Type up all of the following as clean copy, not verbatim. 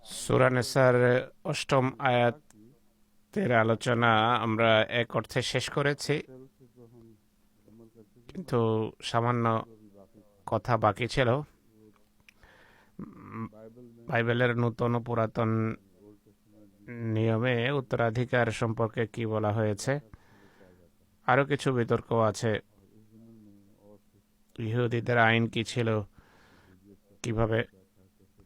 সূরা নিসার অষ্টম আয়াতের আলোচনা আমরা এক অর্থে শেষ করেছি, কিন্তু সামান্য কথা বাকি ছিল। বাইবেলের নূতন ও পুরাতন নিয়মে উত্তরাধিকার সম্পর্কে কি বলা হয়েছে, আরো কিছু বিতর্ক আছে। ইহুদিদের আইন কি ছিল, কিভাবে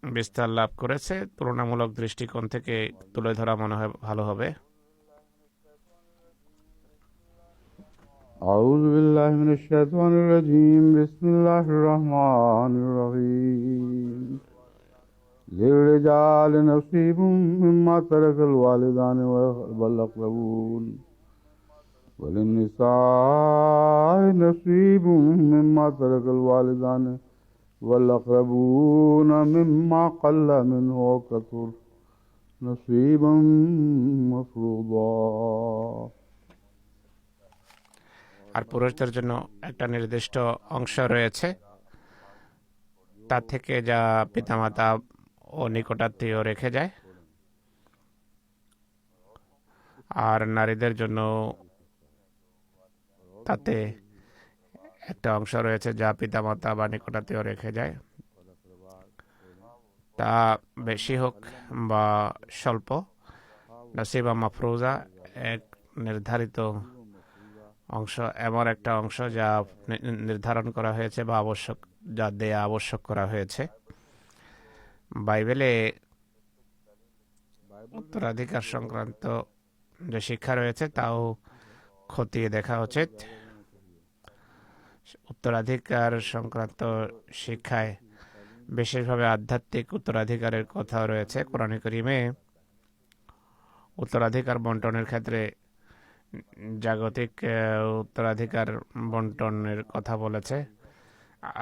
বিস্তার লাভ করেছে, তুলনামূলক দৃষ্টিকোণ থেকে তুলে ধরা মনে হয় ভালো হবে। أعوذ بالله من الشيطان الرجيم بسم الله الرحمن الرحيم للرجال نصيب مما ترك الوالدان والأقربون وللنساء نصيب مما ترك الوالدان والأقربون مما قل منه وكثر نصيبا مفروضا আর পুরুষদের জন্য একটা নির্দিষ্ট অংশ রয়েছে, তার থেকে যা পিতামাতা ও নিকটাত্মীয় রেখে যায়। আর নারীদের জন্য তাতে একটা অংশ রয়েছে যা পিতামাতা বা নিকটাত্মীয় রেখে যায়, তা বেশি হোক বা স্বল্প। নসিবা মাফরুজা এক নির্ধারিত অংশ, এমন একটা অংশ যা নির্ধারণ করা হয়েছে বা আবশ্যক, যা দেয়া আবশ্যক করা হয়েছে। বাইবেলে উত্তরাধিকার সংক্রান্ত যে শিক্ষা রয়েছে তাও খতিয়ে দেখা উচিত। উত্তরাধিকার সংক্রান্ত শিক্ষায় বিশেষভাবে আধ্যাত্মিক উত্তরাধিকারের কথা রয়েছে। কোরআন কারীমে উত্তরাধিকার বন্টনের ক্ষেত্রে জাগতিক উত্তরাধিকার বন্টনের কথা বলেছে,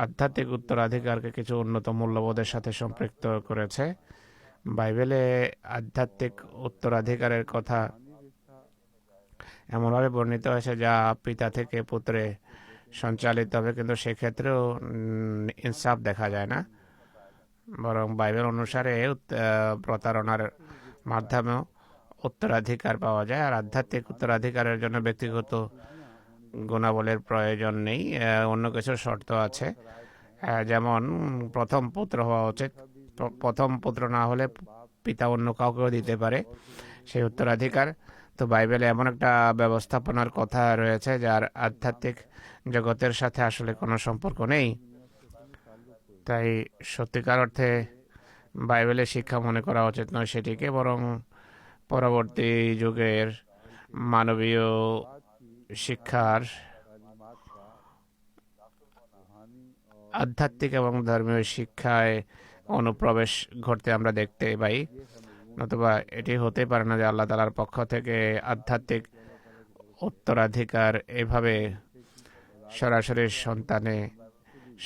আধ্যাত্মিক উত্তরাধিকারকে কিছু উন্নত মূল্যবোধের সাথে সম্পৃক্ত করেছে। বাইবেলে আধ্যাত্মিক উত্তরাধিকারের কথা এমনভাবে বর্ণিত হয়েছে যা পিতা থেকে পুত্রে সঞ্চালিত হবে, কিন্তু সেক্ষেত্রেও ইনসাফ দেখা যায় না। বরং বাইবেল অনুসারে প্রতারণার মাধ্যমেও উত্তরাধিকার পাওয়া যায়। আর আধ্যাত্মিক উত্তরাধিকারের জন্য ব্যক্তিগত গুণাবলীর প্রয়োজন নেই, অন্য কিছু শর্ত আছে। যেমন প্রথম পুত্র হওয়া উচিত, প্রথম পুত্র না হলে পিতা অন্য কাউকেও দিতে পারে সেই উত্তরাধিকার। তো বাইবেলে এমন একটা ব্যবস্থাপনার কথা রয়েছে যার আধ্যাত্মিক জগতের সাথে আসলে কোনো সম্পর্ক নেই। তাই সত্যিকার অর্থে বাইবেলের শিক্ষা মনে করা উচিত নয় সেটিকে, বরং পরবর্তী যুগের মানবীয় শিক্ষার আধ্যাত্মিক এবং ধর্মীয় শিক্ষায় অনুপ্রবেশ ঘটতে আমরা দেখতে পাই। নতুবা এটি হতে পারে না যে আল্লাহ তাআলার পক্ষ থেকে আধ্যাত্মিক উত্তরাধিকার এভাবে সরাসরি সন্তানে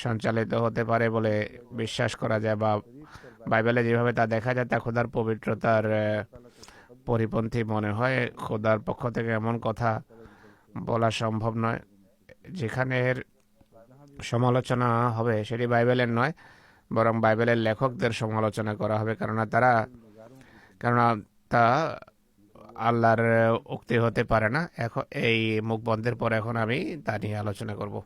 সঞ্চালিত হতে পারে বলে বিশ্বাস করা যায়, বা বাইবেলে যেভাবে তা দেখা যায় তা খোদার পবিত্রতার পরিপন্থী মনে হয়। খোদার পক্ষ থেকে এমন কথা বলা সম্ভব নয়। যেখানে এর সমালোচনা হবে সেটি বাইবেলের নয়, বরং বাইবেলের লেখকদের সমালোচনা করা হবে, কেননা তা আল্লাহর উক্তি হতে পারে না। এখন এই মুখ বন্ধের পর এখন আমি তা নিয়ে আলোচনা করব।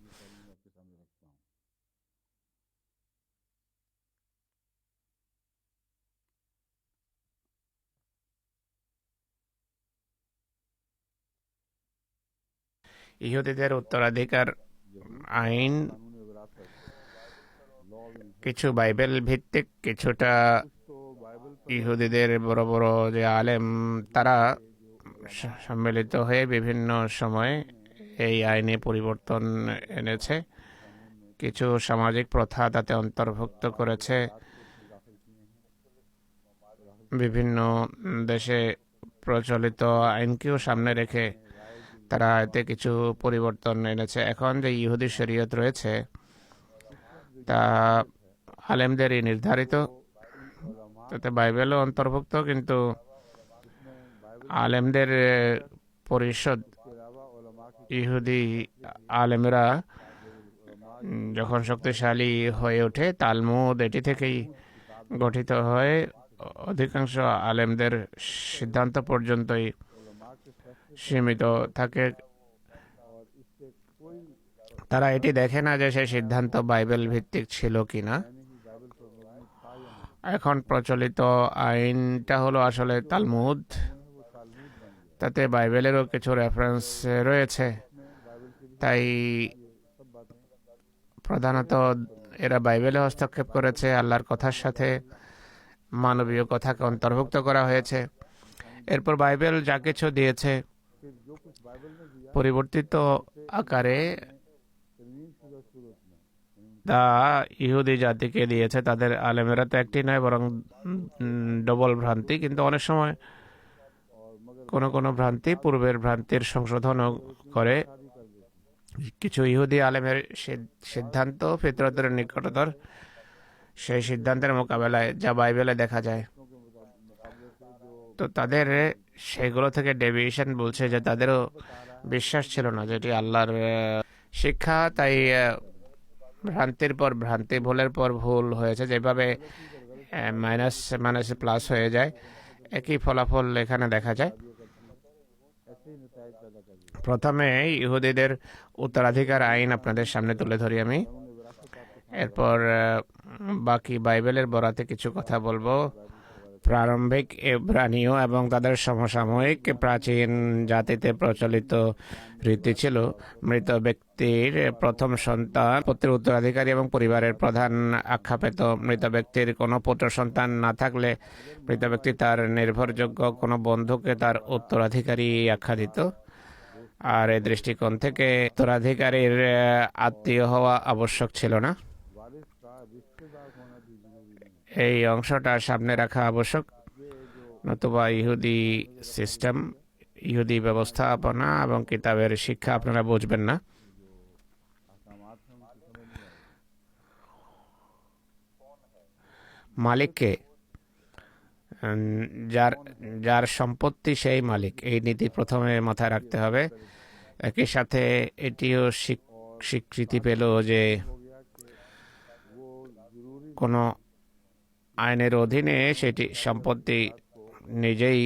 ইহুদিদের উত্তরাধিকার আইন কিছু বাইবেল ভিত্তিক, কিছুটা ইহুদিদের বড় বড় যে আলেম তারা সম্মিলিত হয়ে বিভিন্ন সময়ে এই আইনে পরিবর্তন এনেছে। কিছু সামাজিক প্রথা তাতে অন্তর্ভুক্ত করেছে। বিভিন্ন দেশে প্রচলিত আইনকেও সামনে রেখে তারা এতে কিছু পরিবর্তন এনেছে। এখন যে ইহুদি শরীয়ত রয়েছে তা আলেমদেরই নির্ধারিত, তাতে বাইবেলও অন্তর্ভুক্ত, কিন্তু আলেমদের পরিষদ ইহুদি আলেমরা যখন শক্তিশালী হয়ে ওঠে, তালমুদ এটি থেকেই গঠিত হয়। অধিকাংশ আলেমদের সিদ্ধান্ত পর্যন্তই সীমিত থাকে। তারা এটি দেখে না যে সেই সিদ্ধান্ত বাইবেল ভিত্তিক ছিল কিনা। এখন প্রচলিত আইনটা হলো আসলে তালমুদ, তাতে বাইবেলেরও কিছু রেফারেন্স রয়েছে। তাই প্রধানত এরা বাইবেলে হস্তক্ষেপ করেছে, আল্লাহর কথার সাথে মানবীয় কথাকে অন্তর্ভুক্ত করা হয়েছে। এরপর বাইবেল যা কিছু দিয়েছে পরিবর্তিত আকারে তা ইহুদি জাতিকে দিয়েছে। তাদের আলেমেরা তো একটি নয়, বরং ডবল ভ্রান্তি। কিন্তু অনেক সময় কোনো ভ্রান্তি পূর্বের ভ্রান্তির সংশোধনও করে। কিছু ইহুদি আলেমের সিদ্ধান্ত ফিতরতের নিকটতর সেই সিদ্ধান্তের মোকাবেলায় যা বাইবেলে দেখা যায়, তো তাদের সেগুলো থেকে ডেভিয়েশন বলছে যে তাদেরও বিশ্বাস ছিল না যেটি আল্লাহর শিক্ষা। তাই ভ্রান্তির পর ভ্রান্তি, ভুলের পর ভুল হয়েছে। যেভাবে মাইনাস মাইনাসে প্লাস হয়ে যায়, একই ফলাফল এখানে দেখা যায়। প্রথমে ইহুদিদের উত্তরাধিকার আইন আপনাদের সামনে তুলে ধরি আমি, এরপর বাকি বাইবেলের বরাতে কিছু কথা বলবো। প্রারম্ভিক এব্রানীয় এবং তাদের সমসাময়িক প্রাচীন জাতিতে প্রচলিত রীতি ছিল মৃত ব্যক্তির প্রথম সন্তান পুত্রের উত্তরাধিকারী এবং পরিবারের প্রধান আখ্যা পেত। মৃত ব্যক্তির কোনো পুত্র সন্তান না থাকলে মৃত ব্যক্তি তার নির্ভরযোগ্য কোনো বন্ধুকে তার উত্তরাধিকারী আখ্যা দিত। আর এই দৃষ্টিকোণ থেকে উত্তরাধিকারীর আত্মীয় হওয়া আবশ্যক ছিল না। এই অংশটা সামনে রাখা আবশ্যক, নতুবা ইহুদি সিস্টেম, ইহুদি ব্যবস্থাপনা এবং কিতাবের শিক্ষা আপনারা বুঝবেন না। মালিককে, যার সম্পত্তি সেই মালিক, এই নীতি প্রথমে মাথায় রাখতে হবে। একই সাথে এটিও স্বীকৃতি পেল যে কোনো আইনের অধীনে সেটি সম্পত্তি নিজেই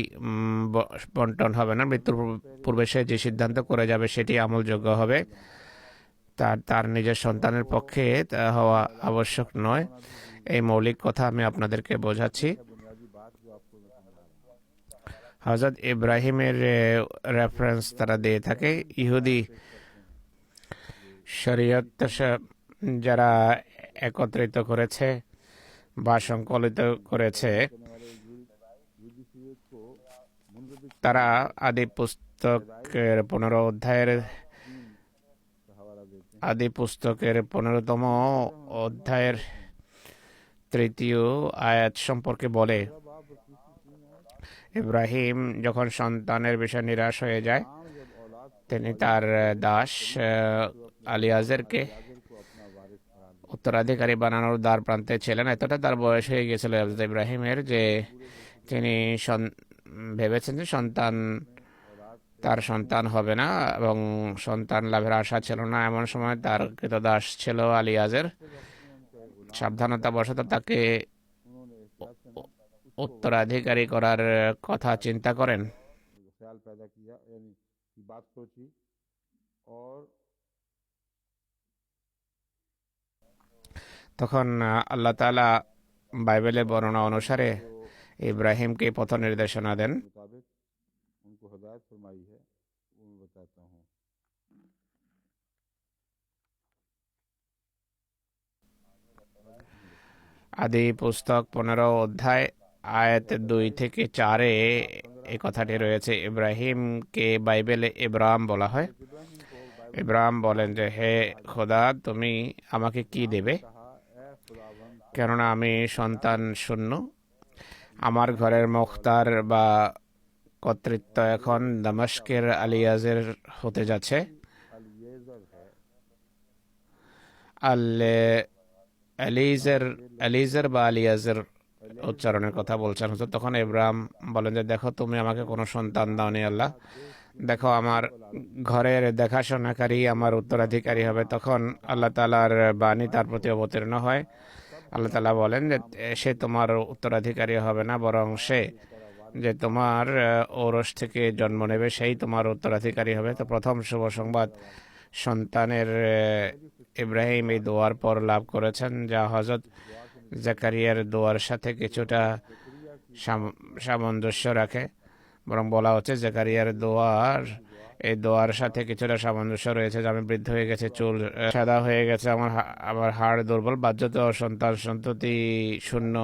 বন্টন হবে না। মৃত্যুর পূর্বে সে যে সিদ্ধান্ত করে যাবে সেটি আমলযোগ্য হবে, তার নিজের সন্তানের পক্ষে হওয়া আবশ্যক নয়। এই মৌলিক কথা আমি আপনাদেরকে বোঝাচ্ছি। হযরত ইব্রাহিমের রেফারেন্স তারা দিয়ে থাকে। ইহুদি শরীয়ত যারা একত্রিত করেছে বা সংকলিত করেছে, তারা আদি পুস্তকের 15তম অধ্যায়ের 3য় আয়াত সম্পর্কে বলে, ইব্রাহিম যখন সন্তানের বিষয়ে নিরাশ হয়ে যায়, তিনি তার দাস আলিয়াজেরকে উত্তরাধিকারী বানানোর দ্বার প্রান্তে ছিলেন। এতটা তার বয়স হয়ে গিয়েছিল ইব্রাহিমের যে তিনি ভেবেছেন যে তার সন্তান হবে না এবং সন্তান লাভের আশা ছিল না। এমন সময় তার কৃতদাস ছিল আলিয়াজের সাবধানতা বশত তাকে উত্তরাধিকারী করার কথা চিন্তা করেন। তখন আল্লাহ তাআলা বাইবেলের বর্ণনা অনুসারে ইব্রাহিমকে পথ নির্দেশনা দেন। আদি পুস্তক 15 অধ্যায় আয়াত 2 থেকে 4 এই কথাটি রয়েছে। ইব্রাহিমকে বাইবেলে ইব্রাহিম বলা হয়। ইব্রাহিম বলেন যে, হে খোদা, তুমি আমাকে কি দেবে, কেননা আমি সন্তান শূন্য। আমার ঘরের মুখতার বা কর্তৃত্ব এখন দামেস্কের আলিয়াজের হতে যাচ্ছে। এলিজের বা আলিয়াজের উচ্চারণের কথা বলছেন। তখন ইব্রাহিম বলেন যে, দেখো, তুমি আমাকে কোনো সন্তান দাওনি আল্লাহ, দেখো আমার ঘরের দেখাশোনাকারী আমার উত্তরাধিকারী হবে। তখন আল্লাহ তাআলার বাণী তার প্রতি অবতীর্ণ হয় আল্লাহ তাআলা বলেন যে সে তোমার উত্তরাধিকারী হবে না, বরং সে যে তোমার ঔরস থেকে জন্ম নেবে সেই তোমার উত্তরাধিকারী হবে। তো প্রথম শুভ সংবাদ, সন্তানের ইব্রাহিম এই দোয়ার পর লাভ করেছেন, যা হযরত জাকারিয়ার দোয়ার সাথে কিছুটা সামঞ্জস্য রাখে। বরং বলা হচ্ছে জাকারিয়ার দোয়ার এই দোয়ার সাথে কিছুটা সামঞ্জস্য রয়েছে যে আমি বৃদ্ধ হয়ে গেছে, চুল সাদা হয়ে গেছে, আমার হাড় দুর্বল, বাহ্যত সন্তান সন্ততি শূন্য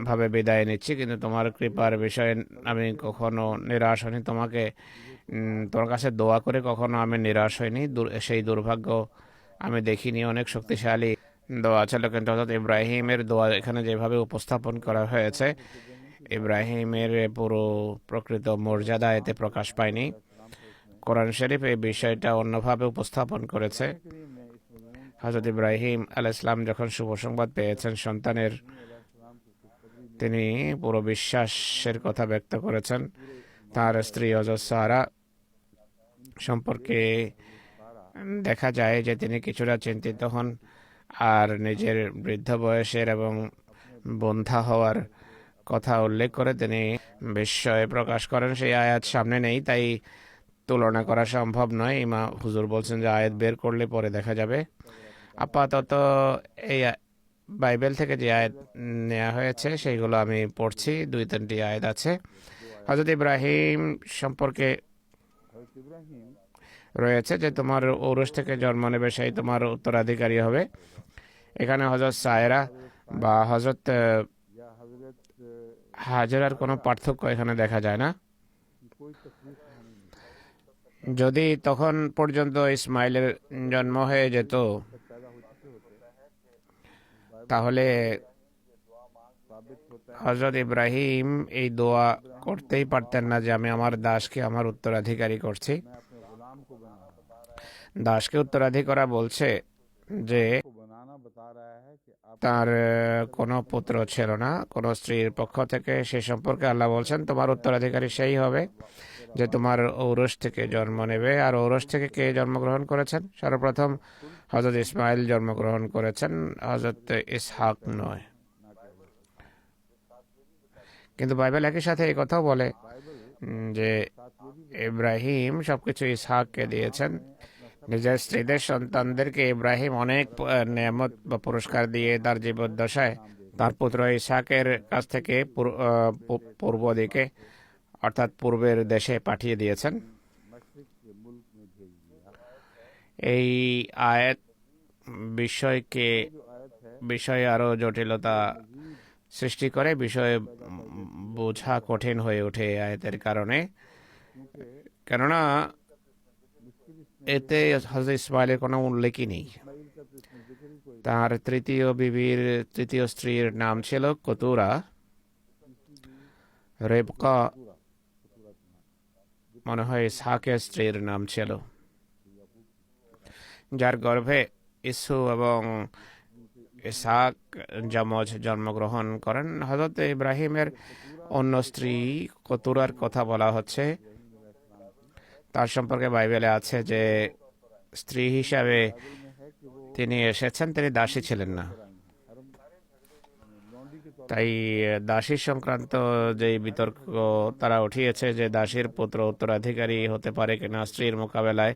ভাবে বিদায় নিচ্ছি, কিন্তু তোমার কৃপার বিষয়ে আমি কখনো নিরাশ হইনি। তোমার কাছে দোয়া করে কখনো আমি নিরাশ হইনি, সেই দুর্ভাগ্য আমি দেখিনি। অনেক শক্তিশালী দোয়া ছিল, কিন্তু হযরত ইব্রাহিমের দোয়া এখানে যেভাবে উপস্থাপন করা হয়েছে, ইব্রাহিমের পুরো প্রকৃত মর্যাদা এতে প্রকাশ পায়নি। কোরআন শরীফ এই বিষয়টা অন্যভাবে উপস্থাপন করেছে। হযরত ইব্রাহিম আলাইহিস সালাম যখন শুভ সংবাদ পেয়েছেন সন্তানের, তিনি পুরো বিশ্বাসের কথা ব্যক্ত করেছেন। তার স্ত্রী হযরত সারা সম্পর্কে দেখা যায় যে তিনি কিছুটা চিন্তিত হন, আর নিজের বৃদ্ধ বয়সের এবং বন্ধ্যা হওয়ার কথা উল্লেখ করে তিনি বিস্ময় প্রকাশ করেন। সেই আয়াত সামনে নেই, তাই তুলনা করা সম্ভব নয়। ইমাম হুজুর বলছেন যে আয়াত বের করলে পরে দেখা যাবে। আপাতত এই বাইবেল থেকে যে আয়াত নেওয়া হয়েছে সেইগুলো আমি পড়ছি। 2-3টি আয়াত আছে। হযরত ইব্রাহিম সম্পর্কে রয়েছে যে তোমার ঔরস থেকে জন্ম নেবে সেই তোমার উত্তরাধিকারী হবে। এখানে হযরত সায়রা বা হযরত হাজেরার কোনো পার্থক্য এখানে দেখা যায় না। যদি তখন পর্যন্ত ইসমাইলের জন্ম হয়ে যেত, তাহলে হযরত ইব্রাহিম এই দোয়া করতেই পারতেন না যে আমি আমার দাসকে আমার উত্তরাধিকারী করছি। দাসকে উত্তরাধিকারা বলছে যে তার কোনো পুত্র ছিল না কোনো স্ত্রীর পক্ষ থেকে। সে সম্পর্কে আল্লাহ বলছেন তোমার উত্তরাধিকারী সেই হবে যে তোমার ঔরস থেকে জন্ম নেবে। আর ঔরস থেকে কে জন্মগ্রহণ করেছেন? সর্বপ্রথম হযরত ইসমাইল জন্মগ্রহণ করেছেন, হযরত ইসহাক নয়। কিন্তু বাইবেল একই সাথে এই কথাও বলে যে ইব্রাহিম সবকিছু ইসহাককে দিয়েছেন। নিজের স্ত্রীদের সন্তানদেরকে ইব্রাহিম অনেক নেয়ামত বা পুরস্কার দিয়ে তার জীবদ্দশায় তার পুত্র ইসহাকের কাছ থেকে পূর্ব দিকে অর্থাৎ পূর্বের দেশে পাঠিয়ে দিয়েছেন। এই আয়াত বিষয়ে আরো জটিলতা সৃষ্টি করে, বিষয় বোঝা কঠিন হয়ে ওঠে আয়াতের কারণে। কেননা এতে হযরত ইসমাইলের কোনো উল্লেখই নেই। তার তৃতীয় স্ত্রীর নাম ছিল কতুরা। রেবকা মনে হয় ইসহাকের স্ত্রীর নাম ছিল, যার গর্ভে ইসু এবং ইসহাক যমজ জন্মগ্রহণ করেন। হযরত ইব্রাহিমের অন্য স্ত্রী কতুরার কথা বলা হচ্ছে। তার সম্পর্কে বাইবেলে আছে যে স্ত্রী হিসাবে তিনি এসেছেন, তিনি দাসী ছিলেন না। তাই দাসী সংক্রান্ত যে বিতর্ক তারা উঠিয়েছে যে দাসীর পুত্র উত্তরাধিকারী হতে পারে কিনা, স্ত্রীর মোকাবেলায়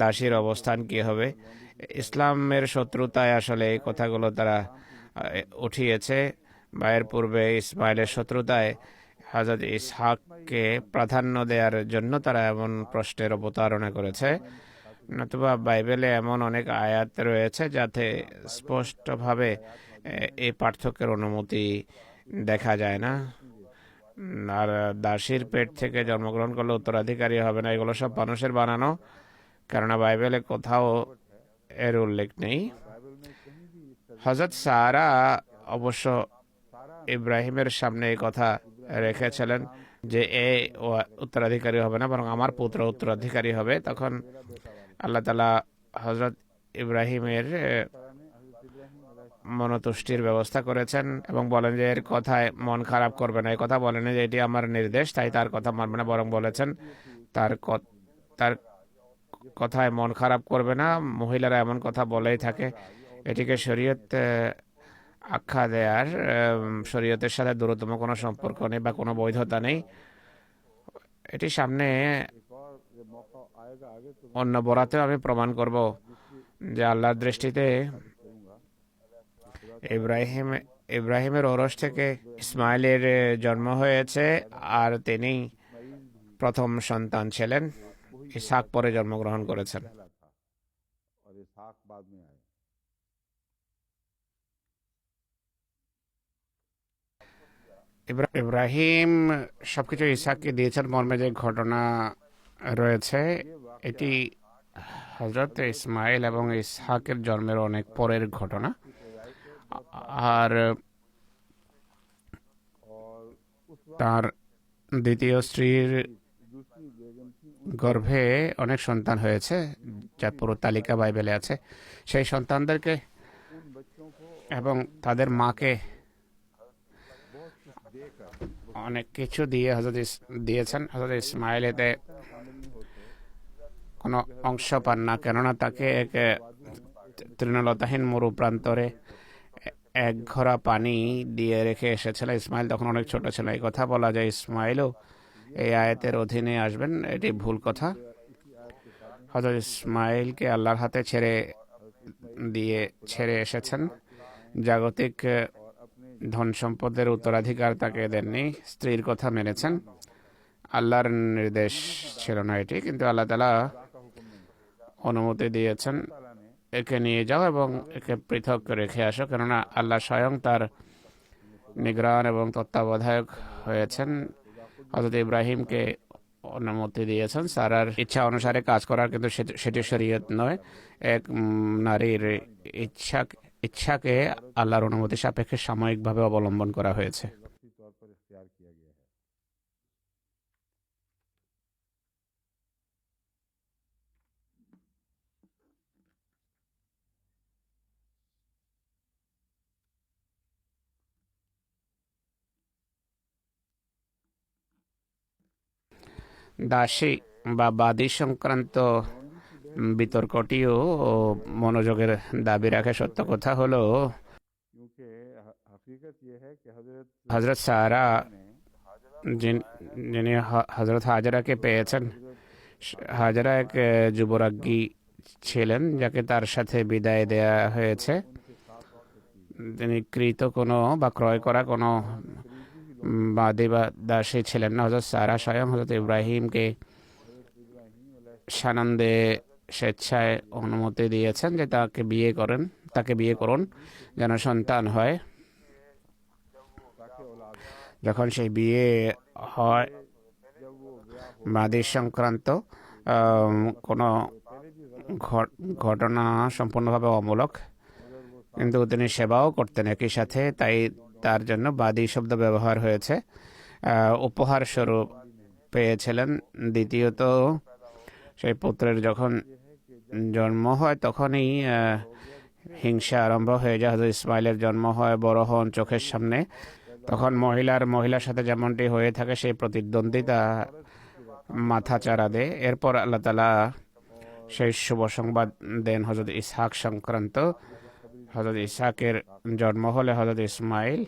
দাসীর অবস্থান কি হবে, ইসলামের শত্রুতায় আসলে এই কথাগুলো তারা উঠিয়েছে। বা এর পূর্বে ইসমাইলের শত্রুতায় হযরত ইসহাককে প্রাধান্য দেওয়ার জন্য তারা এমন প্রশ্নের অবতারণা করেছে। নতুবা বাইবেলে এমন অনেক আয়াত রয়েছে যাতে স্পষ্টভাবে এই পার্থক্যের অনুমতি দেখা যায় না। আর দাসীর পেট থেকে জন্মগ্রহণ করলে উত্তরাধিকারী হবে না, এগুলো সব মানুষের বানানো, কেননা বাইবেলে কোথাও এর উল্লেখ নেই। হযরত সারা অবশ্য ইব্রাহিমের সামনে এই কথা রেখেছিলেন যে উত্তরাধিকারী হবে না, বরং আমার পুত্র উত্তরাধিকারী হবে। তখন আল্লাহ তাআলা হযরত ইব্রাহিমের মনতুষ্টির ব্যবস্থা করেছেন এবং বলেন যে এর কথায় মন খারাপ করবে না। এই কথা বলেন যে এটি আমার নির্দেশ, তাই তার কথা মানবে না, বরং বলেছেন তার কথায় মন খারাপ করবে না। মহিলারা এমন কথা বলেই থাকে, এটিকে শরীয়ত আখ্যা দেয়ার শরীয়তের সাথে দূরতম কোনো সম্পর্ক নেই বা কোনো বৈধতা নেই। এটি সামনে एक और ये मौका आएगा आगे तो मैं অন্য বরাতেও আমি প্রমাণ করব जिसकी যে আল্লাহর দৃষ্টিতে साबित करूंगा कि खुदा ताला ইব্রাহিম ইব্রাহিমের ঔরস থেকে ইসমাইলের জন্ম হয়েছে, আর তিনি इस्माइल भी প্রথম সন্তান ছিলেন। वही ইসহাক পরে জন্মগ্রহণ করেছেন। पहला था और इसहाक बाद में आए। ইব্রাহিম সবকিছু ইসহাককে দিয়েছেন মর্মে যে ঘটনা রয়েছে, ये वाक़या এটি হজরত ইসমাইল এবং ইসহাকের জন্মের অনেক পরের ঘটনা। की पैदाइश से बहुत আর और उस वक्त তার দ্বিতীয় স্ত্রীর दूसरी बेगम थी গর্ভে অনেক সন্তান হয়েছে, যার পুরো তালিকা বাইবেলে আছে। সেই সন্তানদেরকে उन बच्चों को এবং তাদের মাকে बहुत कुछ देकर অনেক কিছু দিয়ে দিয়েছেন। হজরত ইসমাইল এতে शामिल नहीं होते কোনো অংশ পান না, কেননা তাকে এক তৃণলতাহীন মরু প্রান্তরে এক ঘোড়া পানি দিয়ে রেখে এসেছিল। ইসমাইল তখন অনেক ছোট ছিল। এই কথা বলা যায় ইসমাইলও এই আয়াতের অধীনে আসবেন, এটি ভুল কথা। হজরত ইসমাইলকে আল্লাহর হাতে ছেড়ে এসেছেন। জাগতিক ধন সম্পদের উত্তরাধিকার তাকে দেননি, স্ত্রীর কথা মেনেছেন। আল্লাহর নির্দেশ ছিল না এটি, কিন্তু আল্লাহ তাআলা অনুমতি দিয়েছেন, একে নিয়ে যাও এবং একে পৃথক রেখে আসো, কেননা আল্লাহ স্বয়ং তার নিগরান এবং তত্ত্বাবধায়ক হয়েছেন। হযরত ইব্রাহিমকে অনুমতি দিয়েছেন সারার ইচ্ছা অনুসারে কাজ করার, কিন্তু সেটি শরীয়ত নয়। এক নারীর ইচ্ছাকে আল্লাহর অনুমতি সাপেক্ষে সাময়িকভাবে অবলম্বন করা হয়েছে। वक्ती तौर पर इख्तियार किया गया है। দাসী বা বাদী সংক্রান্ত বিতর্কটিও মনোযোগের দাবি রাখে। সত্য কথা হলো क्योंकि हकीकत ये है कि हजरत হজরত সারা ने যিনি হজরত হাজরাকে পেয়েছেন, হাজরা এক যুবরাজ্ঞী ছিলেন যাকে তার সাথে বিদায় দেয়া হয়েছে। তিনি ক্রীত কোনো বা ক্রয় করা কোনো বাদী বা দাসী ছিলেন না। হজরত সারা স্বয়ং হজরত ইব্রাহিমকে সানন্দে স্বেচ্ছায় অনুমতি দিয়েছেন যে তাকে বিয়ে করুন যেন সন্তান হয়। যখন সেই বিয়ে হয়, বাদী সংক্রান্ত কোনো ঘটনা সম্পূর্ণভাবে অমূলক, কিন্তু তিনি সেবাও করতেন একই সাথে, তাই তার জন্য বাদী শব্দ ব্যবহার হয়েছে। উপহার স্বরূপ পেয়েছিলেন। দ্বিতীয়ত, সেই পুত্রের যখন জন্ম হয় তখনই হিংসা আরম্ভ হয়ে যায়। হযরত ইসমাইলের জন্ম হয়, বড় হন চোখের সামনে, তখন মহিলার সাথে যেমনটি হয়ে থাকে সেই প্রতিদ্বন্দ্বিতা মাথা চারা দেয়। এরপর আল্লাহ তাআলা সেই শুভ সংবাদ দেন হযরত ইসহাক সংক্রান্ত। হযরত ইসহাকের জন্ম হলে হযরত ইসমাইল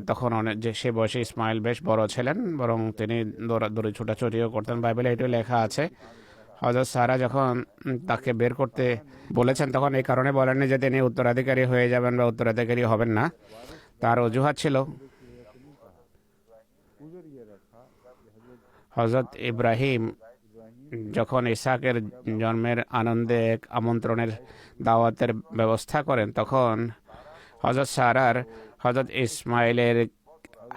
তখন সে বয়সে ইসমাইল বেশ বড় ছিলেন, বরং তিনি দৌড়াদৌড়ি ছুটাছুটিও করতেন। বাইবেলে এটিও লেখা আছে। হযরত সারা যখন তাকে বের করতে বলেছেন তখন এই কারণে বলেননি যে তিনি উত্তরাধিকারী হয়ে যাবেন বা উত্তরাধিকারী হবেন না। তার অজুহাত ছিল হযরত ইব্রাহিম যখন ইসহাকের জন্মের আনন্দে এক আমন্ত্রণের দাওয়াতের ব্যবস্থা করেন, তখন হযরত সারার হযরত ইসমাইলের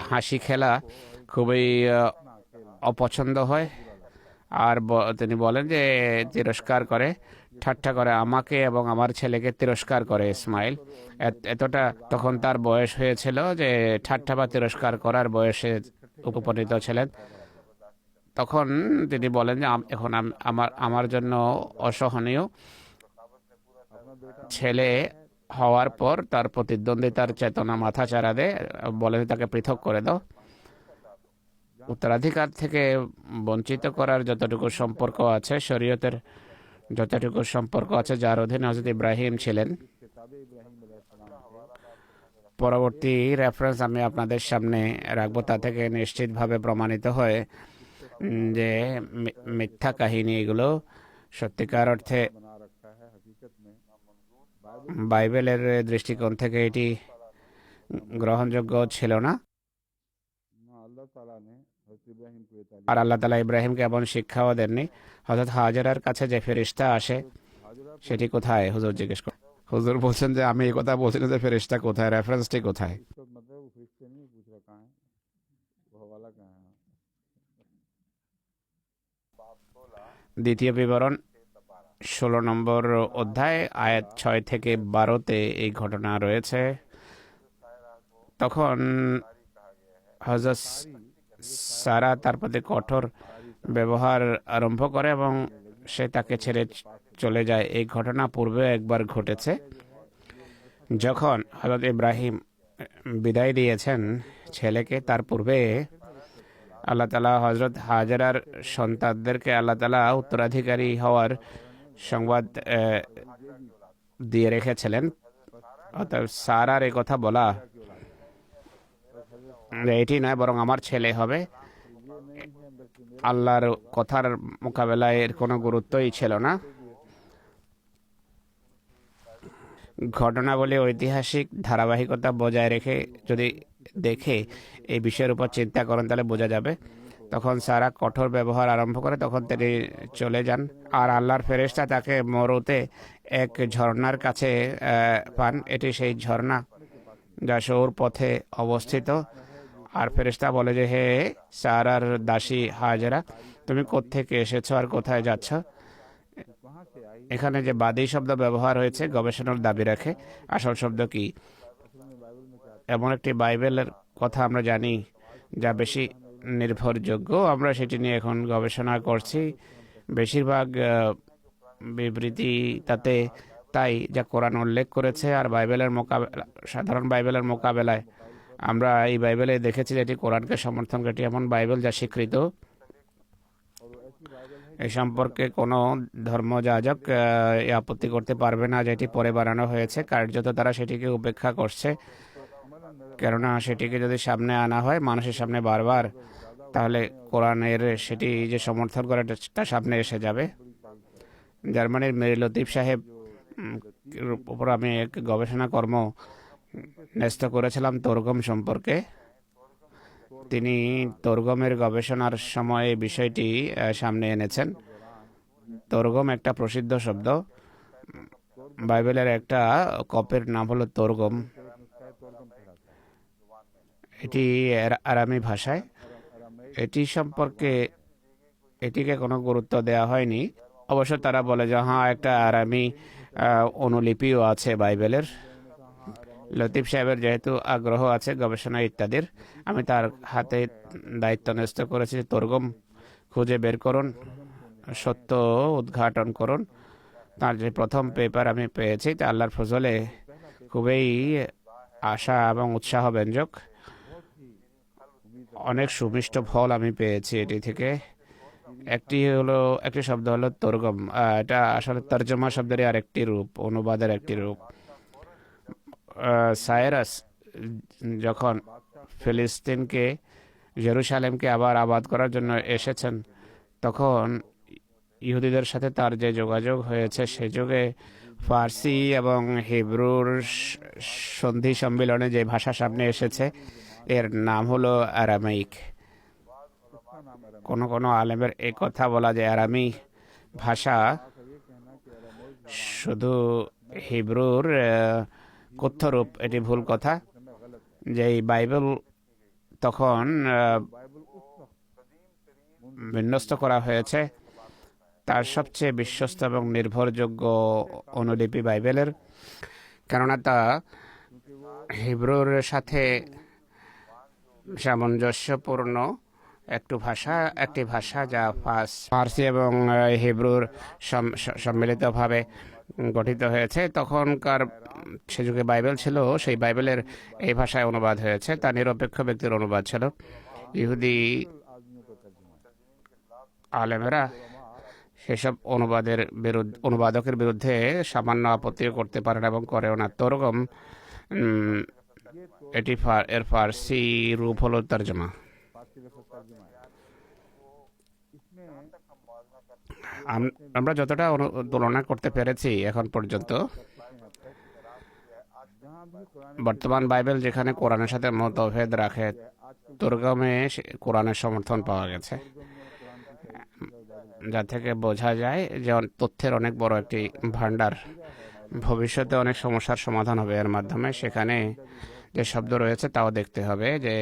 হাসি খেলা খুবই অপছন্দ হয়। আর তিনি বলেন যে তিরস্কার করে, ঠাট্টা করে, আমাকে এবং আমার ছেলেকে তিরস্কার করে ইসমাইল। এতটা তখন তার বয়স হয়েছিল যে ঠাট্টা বা তিরস্কার করার বয়সে উপনীত ছিলেন। তখন তিনি বলেন যে এখন আমার জন্য অসহনীয় ছেলে হওয়ার পর তার প্রতিদ্বন্দ্বিতার চেতনা মাথা চারা দেয়, বলেন তাকে পৃথক করে দাও। উত্তরাধিকার থেকে বঞ্চিত করার যতটুকু সম্পর্ক আছে, শরীয়তের যতটুকু সম্পর্ক আছে, যার অধীনে হযরত ইব্রাহিম ছিলেন, পরবর্তী রেফারেন্স আমি আপনাদের সামনে রাখবো, তা থেকে নিশ্চিতভাবে প্রমাণিত হয় যে মিথ্যা কাহিনী এগুলো সত্যিকার অর্থে বাইবেলের দৃষ্টিকোণ থেকে এটি গ্রহণযোগ্য ছিল না। আর আল্লাহ তাআলা ইব্রাহিমকে এমন শিক্ষাও দেননি। হযরত হাজেরার কাছে যে ফেরেশতা আসে সেটি কোথায়? হুজুর জিজ্ঞেস করেন। হুজুর বলছেন যে আমি এই কথা বলছি না যে ফেরেশতা কোথায়, রেফারেন্সটি কোথায়? দ্বিতীয় বিবরণ 16 নম্বর অধ্যায় আয়াত 6 থেকে 12-তে এই ঘটনা রয়েছে। তখন হযরত সারা তার প্রতি কঠোর ব্যবহার আরম্ভ করে এবং সে তাকে ছেড়ে চলে যায়। এই ঘটনা পূর্বে একবার ঘটেছে, যখন হযরত ইব্রাহিম বিদায় দিয়েছেন ছেলেকে। তার পূর্বে আল্লাহ তাআলা হযরত হাজেরার সন্তানদেরকে আল্লাহ তাআলা উত্তরাধিকারী হওয়ার সংবাদ দিয়ে রেখেছিলেন। অর্থাৎ সারার এই কথা বলা এটি নয়, বরং আমার ছেলে হবে, আল্লাহর কথার মোকাবেলায় এর কোনো গুরুত্বই ছিল না। ঘটনাবলী ঐতিহাসিক ধারাবাহিকতা বজায় রেখে যদি দেখে এই বিষয়ের উপর চিন্তা করেন তাহলে বোঝা যাবে। তখন সারা কঠোর ব্যবহার আরম্ভ করে, তখন তিনি চলে যান। আর আল্লাহর ফেরেশতা তাকে মরুতে এক ঝর্ণার কাছে পান। এটি সেই ঝর্ণা যা সৌর পথে অবস্থিত। আর ফেরেশতা বলে যে, হে সারার দাসী হাজেরা, তুমি কোত্থেকে এসেছো আর কোথায় যাচ্ছ? এখানে যে বাদী শব্দ ব্যবহার হয়েছে গবেষণার দাবি রাখে। আসল শব্দ কি? এমন একটি বাইবেলের কথা আমরা জানি যা বেশি নির্ভরযোগ্য, আমরা সেটি নিয়ে এখন গবেষণা করছি। বেশিরভাগ বিবৃতি তাতে তাই যা কোরআন উল্লেখ করেছে। আর বাইবেলের মোকাবেলা, সাধারণ বাইবেলের মোকাবেলায় আমরা এই বাইবেলে দেখেছি যে এটি কোরআনকে সমর্থন করে। এটি এমন বাইবেল যা স্বীকৃত। এই সম্পর্কে কোনো ধর্মযাজক আপত্তি করতে পারবে না যেটি পরে বানানো হয়েছে। কার্যত তারা সেটিকে উপেক্ষা করছে, কেননা সেটিকে যদি সামনে আনা হয় মানুষের সামনে বারবার, তাহলে কোরআনের সেটি যে সমর্থন করে তা সামনে এসে যাবে। জার্মানির মেরি লতিফ সাহেব উপর আমি এক গবেষণা কর্ম ন্যস্ত করেছিলাম তর্গম সম্পর্কে। তিনি তর্গমের গবেষণার সময় এই বিষয়টি সামনে এনেছেন। তর্গম একটা প্রসিদ্ধ শব্দ। বাইবেলের একটা কপির নাম হলো তর্গম। এটি আরামি ভাষায়। এটি সম্পর্কে এটিকে কোনো গুরুত্ব দেওয়া হয়নি। অবশ্য তারা বলে যে হ্যাঁ, একটা আরামি অনুলিপিও আছে বাইবেলের। লতিফ সাহেবের যেহেতু আগ্রহ আছে গবেষণা ইত্যাদির, আমি তার হাতে দায়িত্ব ন্যস্ত করেছি। তর্গম খুঁজে বের করুন, সত্য উদ্ঘাটন করুন। তার যে প্রথম পেপার আমি পেয়েছি তা আল্লাহর ফজলে খুবই আশা এবং উৎসাহ ব্যঞ্জক। অনেক সুমিষ্ট ফল আমি পেয়েছি এটি থেকে। একটি শব্দ হলো তর্গম। এটা আসলে তর্জমা শব্দের আরেকটি রূপ, অনুবাদের একটি রূপ। সাইরাস যখন ফিলিস্তিনকে, জেরুসালেমকে আবার আবাদ করার জন্য এসেছেন, তখন ইহুদিদের সাথে তার যে যোগাযোগ হয়েছে সে যুগে ফার্সি এবং হিব্রুর সন্ধি সম্মিলনে যে ভাষা সামনে এসেছে এর নাম হলো আরামাইক। কোন কোন আলেমের এই কথা বলা যে আরামি ভাষা শুধু হিব্রুর কথ্য রূপ, এটি ভুল কথা। যে বাইবেল তখন বিন্যস্ত করা হয়েছে তার সবচেয়ে বিশ্বস্ত এবং নির্ভরযোগ্য অনুলিপি বাইবেলের, কেননা তা হিব্রুর সাথে সামঞ্জস্যপূর্ণ একটি ভাষা যা ফার্সি এবং হিব্রুর সম্মিলিতভাবে গঠিত হয়েছে। তখনকার সে যুগে বাইবেল ছিল, সেই বাইবেলের এই ভাষায় অনুবাদ হয়েছে। তা নিরপেক্ষ ব্যক্তির অনুবাদ ছিল। ইহুদি আলেমেরা সেসব অনুবাদকের বিরুদ্ধে সামান্য আপত্তিও করতে পারেন এবং করেও না। তরগম এর ফার্সি রূপ হলো তর্জমা। फारसी लफ्ज़ तर्जुमा है। इसमें আমরা যতটা তুলনা করতে পেরেছি এখন পর্যন্ত, जहाँ भी कुरान বর্তমান বাইবেল যেখানে কোরআনের সাথে মতভেদ রাখে, তরগমে কোরআনের সমর্থন পাওয়া গেছে, যা থেকে বোঝা যায় যে তথ্যের অনেক বড় একটি ভান্ডার। ভবিষ্যতে অনেক সমস্যার সমাধান হবে এর মাধ্যমে। সেখানে যে শব্দ রয়েছে তাও দেখতে হবে যে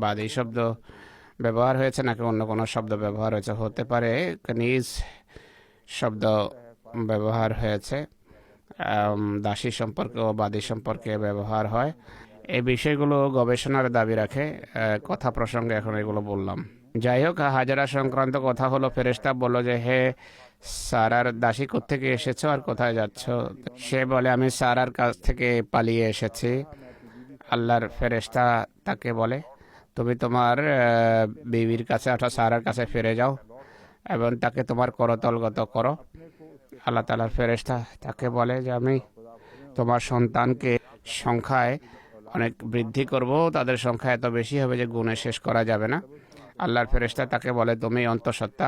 বাদী শব্দ ব্যবহার হয়েছে নাকি অন্য কোনো শব্দ ব্যবহার হয়েছে। হতে পারে কনিজ শব্দ ব্যবহার হয়েছে, দাসী সম্পর্কে ও বাদী সম্পর্কে ব্যবহার হয়। এই বিষয়গুলো গবেষণার দাবি রাখে। কথা প্রসঙ্গে এখন এগুলো বললাম। যাই হোক, হাজরা সংক্রান্ত কথা হলো, ফেরেশতা বলল যে হে সারার দাসী কোত্থেকে এসেছো আর কোথায় যাচ্ছ? সে বলে আমি সারার কাছ থেকে পালিয়ে এসেছি। আল্লাহর ফেরেশতা তাকে বলে তুমি তোমার বিবির কাছে অর্থাৎ সারার কাছে ফিরে যাও এবং তাকে তোমার করতলগত করো। আল্লাহ তাআলার ফেরেশতা তাকে বলে যে আমি তোমার সন্তানকে সংখ্যায় অনেক বৃদ্ধি করব, তাদের সংখ্যা এত বেশি হবে যে গুণে শেষ করা যাবে না। আল্লাহর ফেরেশতা তাকে বলে তুমি অন্তঃসত্ত্বা,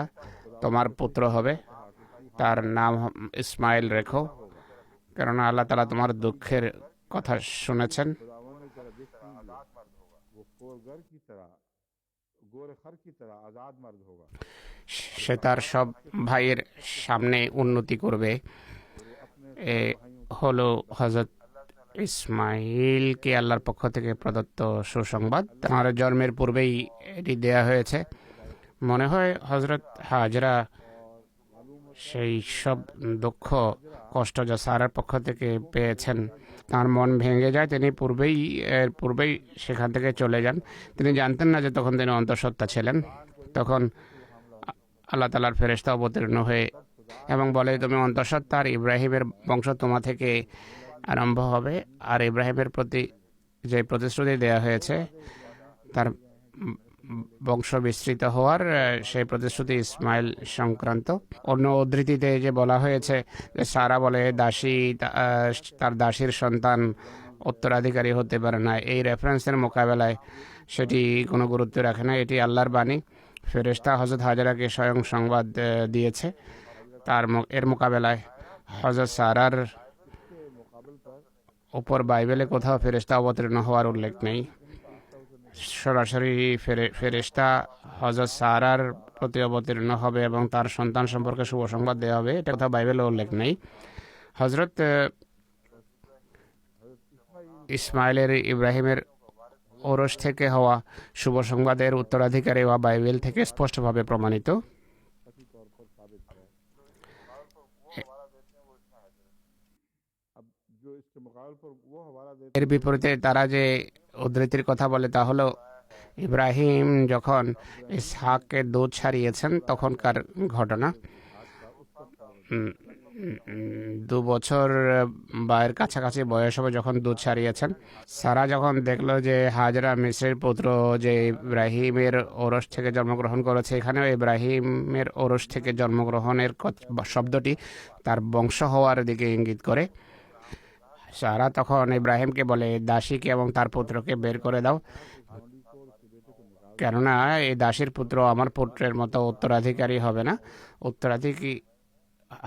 তোমার পুত্র হবে, তার নাম ইসমাইল রেখো, কেননা আল্লাহ তাআলা তোমার দুঃখের কথা শুনেছেন। वो कोरगर की तरह गोरे खर की तरह आज़ाद मर्द होगा। সে তার সব ভাইয়ের সামনে উন্নতি করবে। এ হলো হযরত ইসমাইলকে আল্লাহর পক্ষ থেকে প্রদত্ত সুসংবাদ। তার জন্মের পূর্বেই এটি দেয়া হয়েছে। মনে হয় হযরত হাজরা সেই সব দুঃখ কষ্ট যা সারার পক্ষ থেকে পেয়েছেন তার মন ভেঙে যায়। তিনি পূর্বেই সেখান থেকে চলে যান। তিনি জানতেন না যে তখন তিনি অন্তঃসত্ত্বা ছিলেন। তখন আল্লাহ তাআলার ফেরেশতা অবতীর্ণ হয়ে এবং বলে তুমি অন্তঃসত্ত্বা, আর ইব্রাহিমের বংশ তোমা থেকে আরম্ভ হবে। আর ইব্রাহিমের প্রতি যে প্রতিশ্রুতি দেয়া হয়েছে তার বংশ বিস্তৃত হওয়ার, সেই প্রতিশ্রুতি ইসমাইল সংক্রান্ত। অন্য উদ্ধৃতিতে যে বলা হয়েছে যে সারা বলে দাসী তার দাসীর সন্তান উত্তরাধিকারী হতে পারে না, এই রেফারেন্সের মোকাবেলায় সেটি কোনো গুরুত্ব রাখে না। এটি আল্লাহর বাণী। ফেরেশতা হযরত হাজরাকে স্বয়ং সংবাদ দিয়েছে। এর মোকাবেলায় হযরত সারার উপর বাইবেলে কোথাও ফেরেশতা অবতীর্ণ হওয়ার উল্লেখ নেই। সরাসরি ফেরেশতা হযরত সারার প্রতি অবতীর্ণ হবে এবং তার সন্তান সম্পর্কে শুভ সংবাদ দেওয়া হবে, এটা কোথাও বাইবেলে উল্লেখ নেই। হযরত ইসমাইলের ইব্রাহিমের ওরস থেকে হওয়া শুভ সংবাদের উত্তরাধিকারী হওয়া বাইবেল থেকে স্পষ্টভাবে প্রমাণিত। এর বিপরীতে তারা যে উদ্ধৃতির কথা বলে তা হলো ইব্রাহিম যখন ইসহাককে দুধ ছাড়িয়েছেন তখনকার ঘটনা। 2 বছর বায়ের কাছাকাছি বয়স হবে যখন দুধ ছাড়িয়েছেন। সারা যখন দেখলো যে হাজরা মিসরের পুত্র যে ইব্রাহিমের ওরস থেকে জন্মগ্রহণ করেছে, এখানেও ইব্রাহিমের ওরস থেকে জন্মগ্রহণের শব্দটি তার বংশ হওয়ার দিকে ইঙ্গিত করে। সারা তখন ইব্রাহিমকে বলে দাসীকে এবং তার পুত্রকে বের করে দাও, কেননা এই দাসীর পুত্র আমার পুত্রের মতো উত্তরাধিকারী হবে না। উত্তরাধিকারী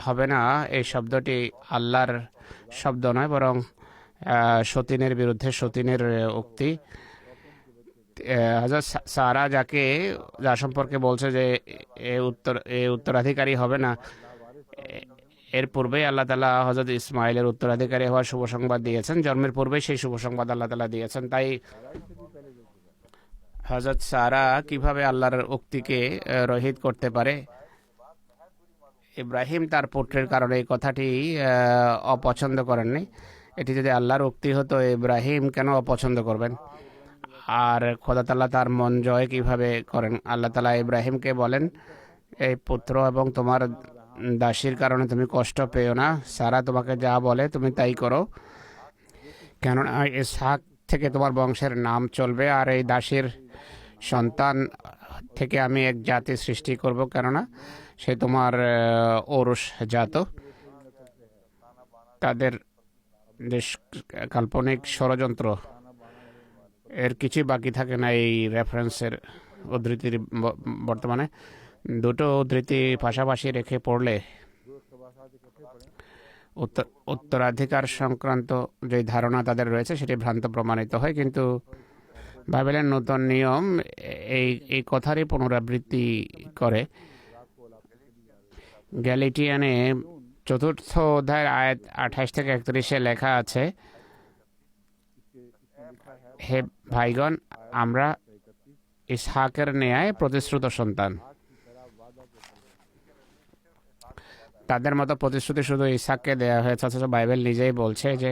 হবে না এই শব্দটি আল্লাহর শব্দ নয়, বরং সতীনের বিরুদ্ধে সতীনের উক্তি। হযরত সারা যা সম্পর্কে বলছে যে এ উত্তরাধিকারী হবে না, এর পূর্বেই আল্লাহ তাআলা হযরত ইসমাইলের উত্তরাধিকারী হওয়ার শুভ সংবাদ দিয়েছেন। জন্মের পূর্বেই সেই শুভ সংবাদ আল্লাহ তাআলা দিয়েছেন। তাই হযরত সারা কিভাবে আল্লাহর উক্তিকে রহিত করতে পারে? ইব্রাহিম তার পুত্রের কারণে এই কথাটি অপছন্দ করেননি। এটি যদি আল্লাহর উক্তি হতো, ইব্রাহিম কেন অপছন্দ করবেন? আর খোদা তাআলা তার মন জয় কিভাবে করেন? আল্লাহ তাআলা ইব্রাহিমকে বলেন এই পুত্র এবং তোমার দাসীর কারণে তুমি কষ্ট পেও না, সারা তোমাকে যা বলে তুমি তাই করো, কেননা ইসহাক থেকে তোমার বংশের নাম চলবে আর এই দাসীর সন্তান থেকে আমি এক জাতি সৃষ্টি করব, কেননা সে তোমার ঔরস জাত। তাদের যে কাল্পনিক ষড়যন্ত্র, এর কিছুই বাকি থাকে না এই রেফারেন্সের উদ্ধৃতির বর্তমানে। দুটো উদ্ধৃতি পাশাপাশি রেখে পড়লে উত্তরাধিকার সংক্রান্ত যে ধারণা তাদের রয়েছে সেটি ভ্রান্ত প্রমাণিত হয়। কিন্তু বাইবেলের নতুন নিয়ম এই এই কথারই পুনরাবৃত্তি করে। গ্যালিটিয়ানে 4th অধ্যায়ের আয়াত 28 থেকে 31 লেখা আছে, হে ভাইগণ, আমরা ইসহাকের ন্যায় প্রতিশ্রুত সন্তান। তাদের মতো প্রতিশ্রুতি শুধু ইসহাককে দেওয়া হয়েছে, অথচ বাইবেল নিজেই বলছে যে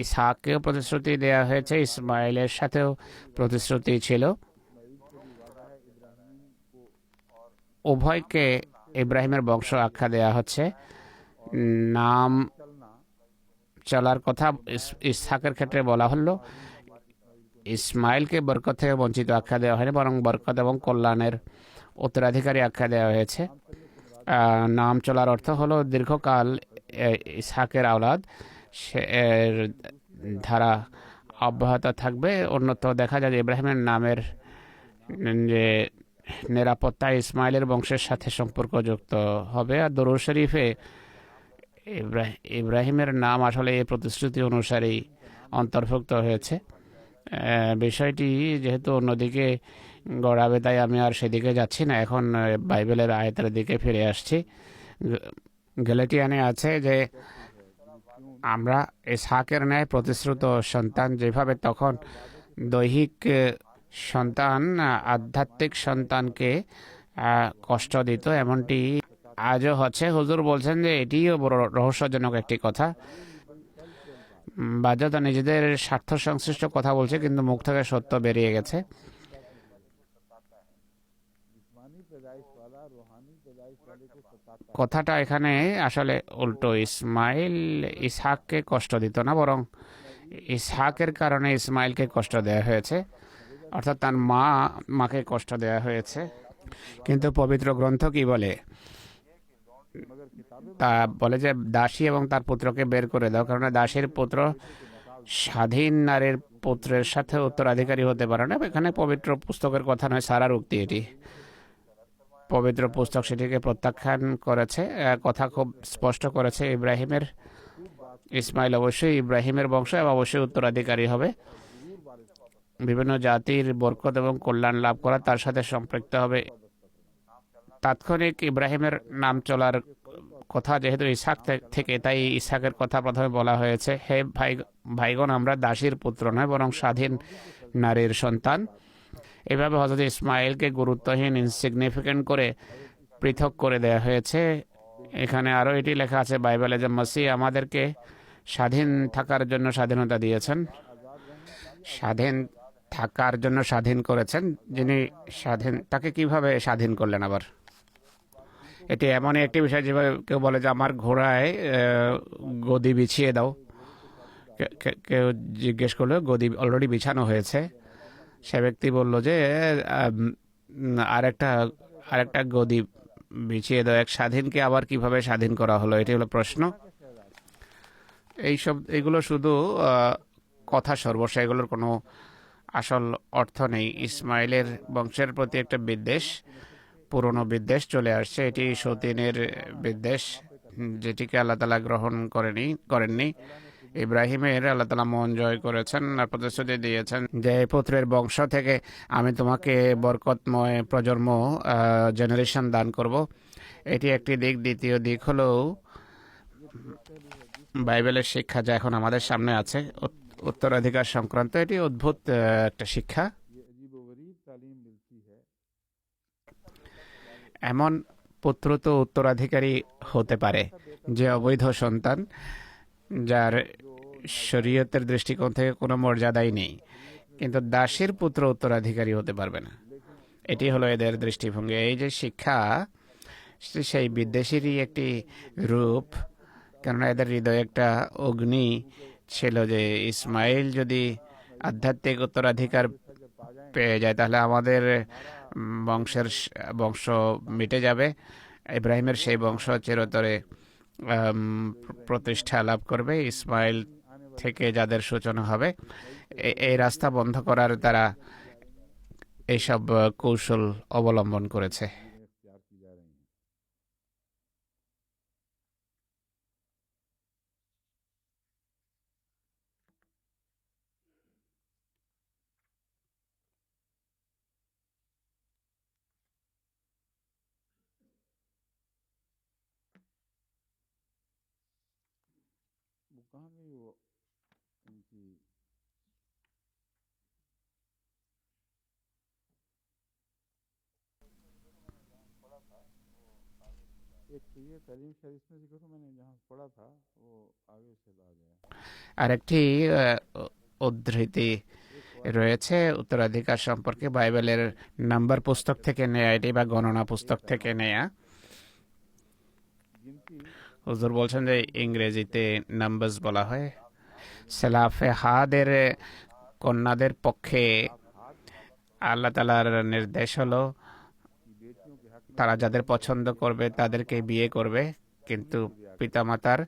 ইসহাককেও প্রতিশ্রুতি দেওয়া হয়েছে, ইসমাইলের সাথেও প্রতিশ্রুতি ছিল। উভয়কে ইব্রাহিমের বংশ আখ্যা দেওয়া হচ্ছে। নাম চলার কথা ইসহাকের ক্ষেত্রে বলা হলো, ইসমাইলকে বরকত থেকে বঞ্চিত আখ্যা দেওয়া হয়নি, বরং বরকত এবং কল্যাণের উত্তরাধিকারী আখ্যা দেওয়া হয়েছে। নাম চলার অর্থ হলো দীর্ঘকাল ইসহাকের আওলাদ, সে ধারা অব্যাহত থাকবে। অন্যত্র দেখা যায় যে ইব্রাহিমের নামের যে নিরাপত্তা ইসমাইলের বংশের সাথে সম্পর্কযুক্ত হবে। আর দরুদ শরীফে ইব্রাহিমের নাম আসলে এই প্রতিশ্রুতি অনুসারেই অন্তর্ভুক্ত হয়েছে। বিষয়টি যেহেতু অন্যদিকে গড়াবে, তাই আমি আর সেদিকে যাচ্ছি না, এখন বাইবেলের আয়াতের দিকে ফিরে আসছি। গ্যালাটিয়ানে আছে যে আমরা ইসহাকের ন্যায় প্রতিশ্রুত সন্তান। যেভাবে তখন দৈহিক সন্তান আধ্যাত্মিক সন্তানকে কষ্ট দিত, এমনটি আজও হচ্ছে। হুজুর বলছেন যে এটিও বড় রহস্যজনক একটি কথা। বাধ্যতা নিজেদের স্বার্থ সংশ্লিষ্ট কথা বলছে, কিন্তু মুখ থেকে সত্য বেরিয়ে গেছে। কথাটা এখানে আসলে উল্টো। ইসমাইল ইসহাককে কষ্ট দিত না, বরং ইসহাকের কারণে ইসমাইলকে কষ্ট দেওয়া হয়েছে, অর্থাৎ তার মাকে কষ্ট দেওয়া হয়েছে। কিন্তু পবিত্র গ্রন্থ কি বলে? তা বলে যে দাসী এবং তার পুত্রকে বের করে দাও, কারণ দাসীর পুত্র স্বাধীন নারীর পুত্রের সাথে উত্তরাধিকারী হতে পারে না। এখানে পবিত্র পুস্তকের কথা নয়, সারার উক্তি এটি। পবিত্র পুস্তক সেটিকে প্রত্যাখ্যান করেছে, কথা খুব স্পষ্ট করেছে। ইসমাইল অবশ্যই ইব্রাহিমের বংশ এবং অবশ্যই উত্তরাধিকারী হবে। বিভিন্ন জাতির বরকত এবং কল্যাণ লাভ করা তার সাথে সম্পৃক্ত হবে। তাৎক্ষণিক ইব্রাহিমের নাম চলার কথা যেহেতু ইসহাক থেকে, তাই ইসহাকের কথা প্রথমে বলা হয়েছে। হে ভাইগণ, আমরা দাসীর পুত্র নয়, বরং স্বাধীন নারীর সন্তান। এভাবে হযরত ইসমাইলকে গুরুত্বহীন, ইনসিগনিফিকেন্ট করে পৃথক করে দেওয়া হয়েছে। এখানে আরও এটি লেখা আছে বাইবেলে যে মসিহ আমাদেরকে স্বাধীন থাকার জন্য স্বাধীনতা দিয়েছেন, স্বাধীন থাকার জন্য স্বাধীন করেছেন। যিনি স্বাধীন, তাকে কিভাবে স্বাধীন করলেন? আবার এটি এমনই একটি বিষয় যেভাবে কেউ বলে যে আমার ঘোড়ায় গদি বিছিয়ে দাও। কেউ জিজ্ঞেস করলো গদি অলরেডি বিছানো হয়েছে। সে ব্যক্তি বলল যে আরেকটা গদি বিছিয়ে দাও। এক স্বাধীনকে আবার কিভাবে স্বাধীন করা হলো, এটি হলো প্রশ্ন। এগুলো শুধু কথা সর্বস্ব, এগুলোর কোনো আসল অর্থ নেই। ইসমাইলের বংশের প্রতি একটা বিদ্বেষ, পুরনো বিদ্বেষ চলে আসছে। এটি সতীনের বিদ্বেষ, যেটিকে আল্লাহ তাআলা গ্রহণ করেননি। ইব্রাহিমের আল্লাহ তাআলা মন জয় করেছেন আর প্রতিশ্রুতি দিয়েছেন যে পুত্রের বংশ থেকে আমি তোমাকে বরকতময় প্রজন্ম জেনারেশন দান করব। এটি একটি দিক। দ্বিতীয় দিক হলো বাইবেলের শিক্ষা যা এখন আমাদের সামনে আছে উত্তরাধিকার সংক্রান্ত। এটি অদ্ভুত একটা শিক্ষা। এমন পুত্র তো উত্তরাধিকারী হতে পারে যে অবৈধ সন্তান, যার শরীয়তের দৃষ্টিকোণ থেকে কোনো মর্যাদাই নেই, কিন্তু দাসীর পুত্র উত্তরাধিকারী হতে পারবে না। এটি হলো এদের দৃষ্টিভঙ্গি। এই যে শিক্ষা, সেই বিদ্বেষেরই একটি রূপ। কেননা এদের হৃদয়ে একটা অগ্নি ছিল যে ইসমাইল যদি আধ্যাত্মিক উত্তরাধিকার পেয়ে যায় তাহলে আমাদের বংশ মিটে যাবে। ইব্রাহিমের সেই বংশ চিরতরে প্রতিষ্ঠা লাভ করবে। ইসমাইল থেকে যাদের সূচনা হবে, এই রাস্তা বন্ধ করার তারা এইসব কৌশল অবলম্বন করেছে। वो कहाँ गई वो उनकी एक ये तलीम शरीफ में जिक्र तो मैंने जहाँ पढ़ा था वो आगे चला गया। আরেকটি উদ্ধৃতি রয়েছে উত্তরাধিকার সম্পর্কে বাইবেলের নাম্বার পুস্তক থেকে নেয়া, এটি বা গণনা পুস্তক থেকে নেয়া। गिनती হুজুর বলছেন যে ইংরেজিতে নাম্বারস বলা হয়। সেলাফে হাদের কন্যাদের পক্ষে আল্লাহ তালার নির্দেশ হলো की बेटियों के हक में তারা যাদের পছন্দ করবে তাদেরকে বিয়ে করবে, কিন্তু পিতামাতার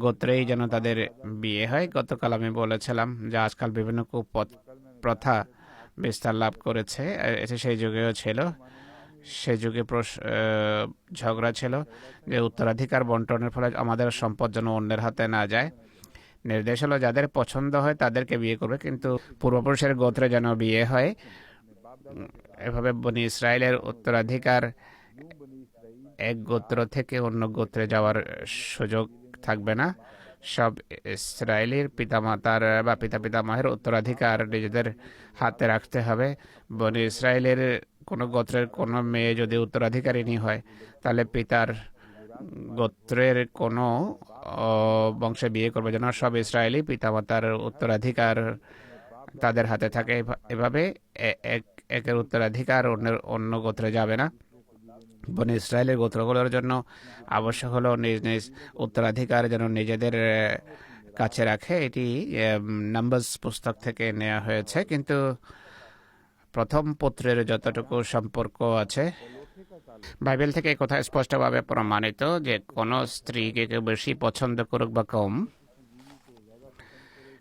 গোত্রেই যেন তাদের বিয়ে হয়। গতকাল আমি বলেছিলাম যে আজকাল বিভিন্ন প্রথা বিস্তার লাভ করেছে, এটা সেই যুগেও ছিল। সেই যুগে ঝগড়া ছিল যে উত্তরাধিকার বন্টনের ফলে আমাদের সম্পদ যেন অন্যের হাতে না যায়। নির্দেশ হলো যাদের পছন্দ হয় তাদেরকে বিয়ে করবে, কিন্তু পূর্বপুরুষের গোত্রে যেন বিয়ে হয়। এভাবে বনি ইসরায়েলের উত্তরাধিকার यूं बनी इसराइल এক গোত্র থেকে অন্য গোত্রে যাওয়ার সুযোগ থাকবে না। সব ইসরায়েলির পিতামাতার বা পিতামাহের উত্তরাধিকার নিজেদের হাতে রাখতে হবে। বনি ইসরায়েলের কোনো গোত্রের কোনো মেয়ে যদি উত্তরাধিকারিণী হয়, তাহলে পিতার গোত্রের কোনো বংশে বিয়ে করবে যেন সব ইসরায়েলি পিতামাতার উত্তরাধিকার তাদের হাতে থাকে। এভাবে একের উত্তরাধিকার অন্য গোত্রে যাবে না। বনি ইসরায়েলের গোত্রগুলোর জন্য আবশ্যক হলো নিজ নিজ উত্তরাধিকার যেন নিজেদের কাছে রাখে। এটি নাম্বারস পুস্তক থেকে নেওয়া হয়েছে, কিন্তু প্রথম পুত্রের যতটুকু সম্পর্ক আছে বাইবেল থেকে কথা স্পষ্টভাবে প্রমাণিত যে কোনো স্ত্রীকে কেউ বেশি পছন্দ করুক বা কম,